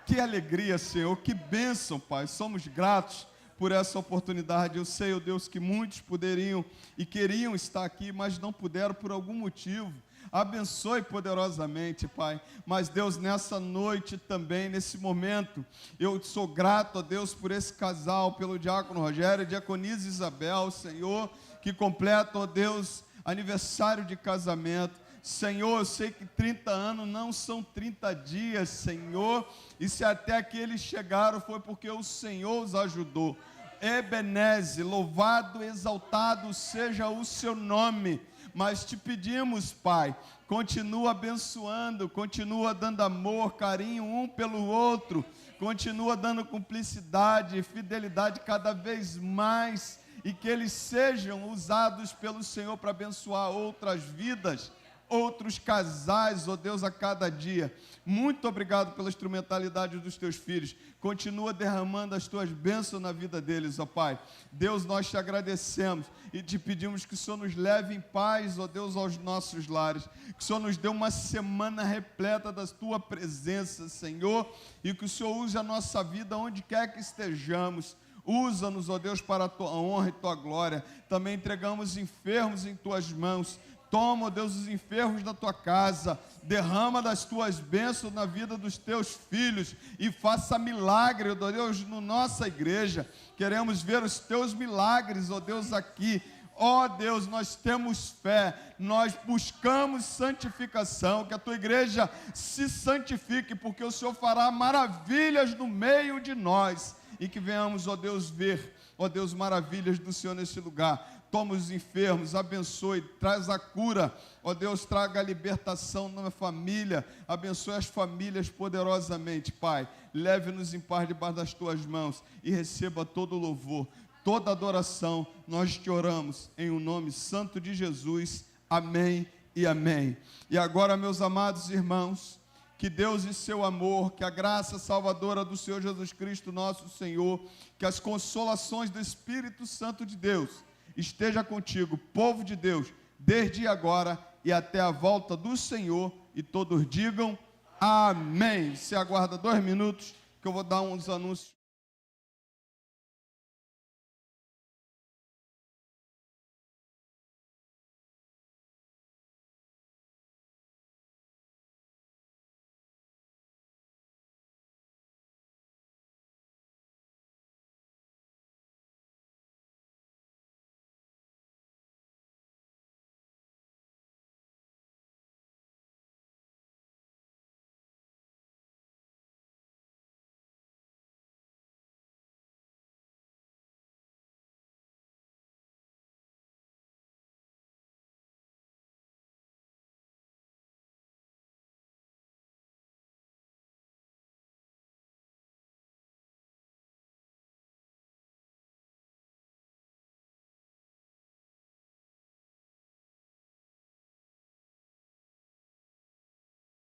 Que alegria, Senhor, que bênção, Pai. Somos gratos por essa oportunidade. Eu sei, ó Deus, que muitos poderiam e queriam estar aqui, mas não puderam por algum motivo. Abençoe poderosamente, Pai. Mas, Deus, nessa noite também, nesse momento, eu sou grato a Deus por esse casal, pelo diácono Rogério e diaconisa Isabel, Senhor, que completam, ó Deus, aniversário de casamento. Senhor, eu sei que 30 anos não são 30 dias, Senhor, e se até aqui eles chegaram foi porque o Senhor os ajudou. Ebenezer, louvado, exaltado seja o seu nome. Mas te pedimos, Pai, continua abençoando, continua dando amor, carinho um pelo outro, continua dando cumplicidade, fidelidade cada vez mais, e que eles sejam usados pelo Senhor para abençoar outras vidas, outros casais, ó Deus, a cada dia. Muito obrigado pela instrumentalidade dos teus filhos. Continua derramando as tuas bênçãos na vida deles, ó Pai. Deus, nós te agradecemos e te pedimos que o Senhor nos leve em paz, ó Deus, aos nossos lares. Que o Senhor nos dê uma semana repleta da tua presença, Senhor, e que o Senhor use a nossa vida onde quer que estejamos. Usa-nos, ó Deus, para a tua honra e tua glória. Também entregamos enfermos em tuas mãos. Toma, ó Deus, os enfermos da tua casa, derrama das tuas bênçãos na vida dos teus filhos e faça milagre, ó Deus, na nossa igreja. Queremos ver os teus milagres, ó Deus, aqui. Ó Deus, nós temos fé, nós buscamos santificação, que a tua igreja se santifique, porque o Senhor fará maravilhas no meio de nós e que venhamos, ó Deus, ver, ó Deus, maravilhas do Senhor nesse lugar. Toma os enfermos, abençoe, traz a cura, ó Deus, traga a libertação na família, abençoe as famílias poderosamente, Pai. Leve-nos em paz debaixo das tuas mãos e receba todo o louvor, toda a adoração. Nós te oramos em o nome santo de Jesus. Amém e amém. E agora, meus amados irmãos, que Deus e seu amor, que a graça salvadora do Senhor Jesus Cristo, nosso Senhor, que as consolações do Espírito Santo de Deus esteja contigo, povo de Deus, desde agora e até a volta do Senhor, e todos digam amém. Se aguarda 2 minutos, que eu vou dar uns anúncios.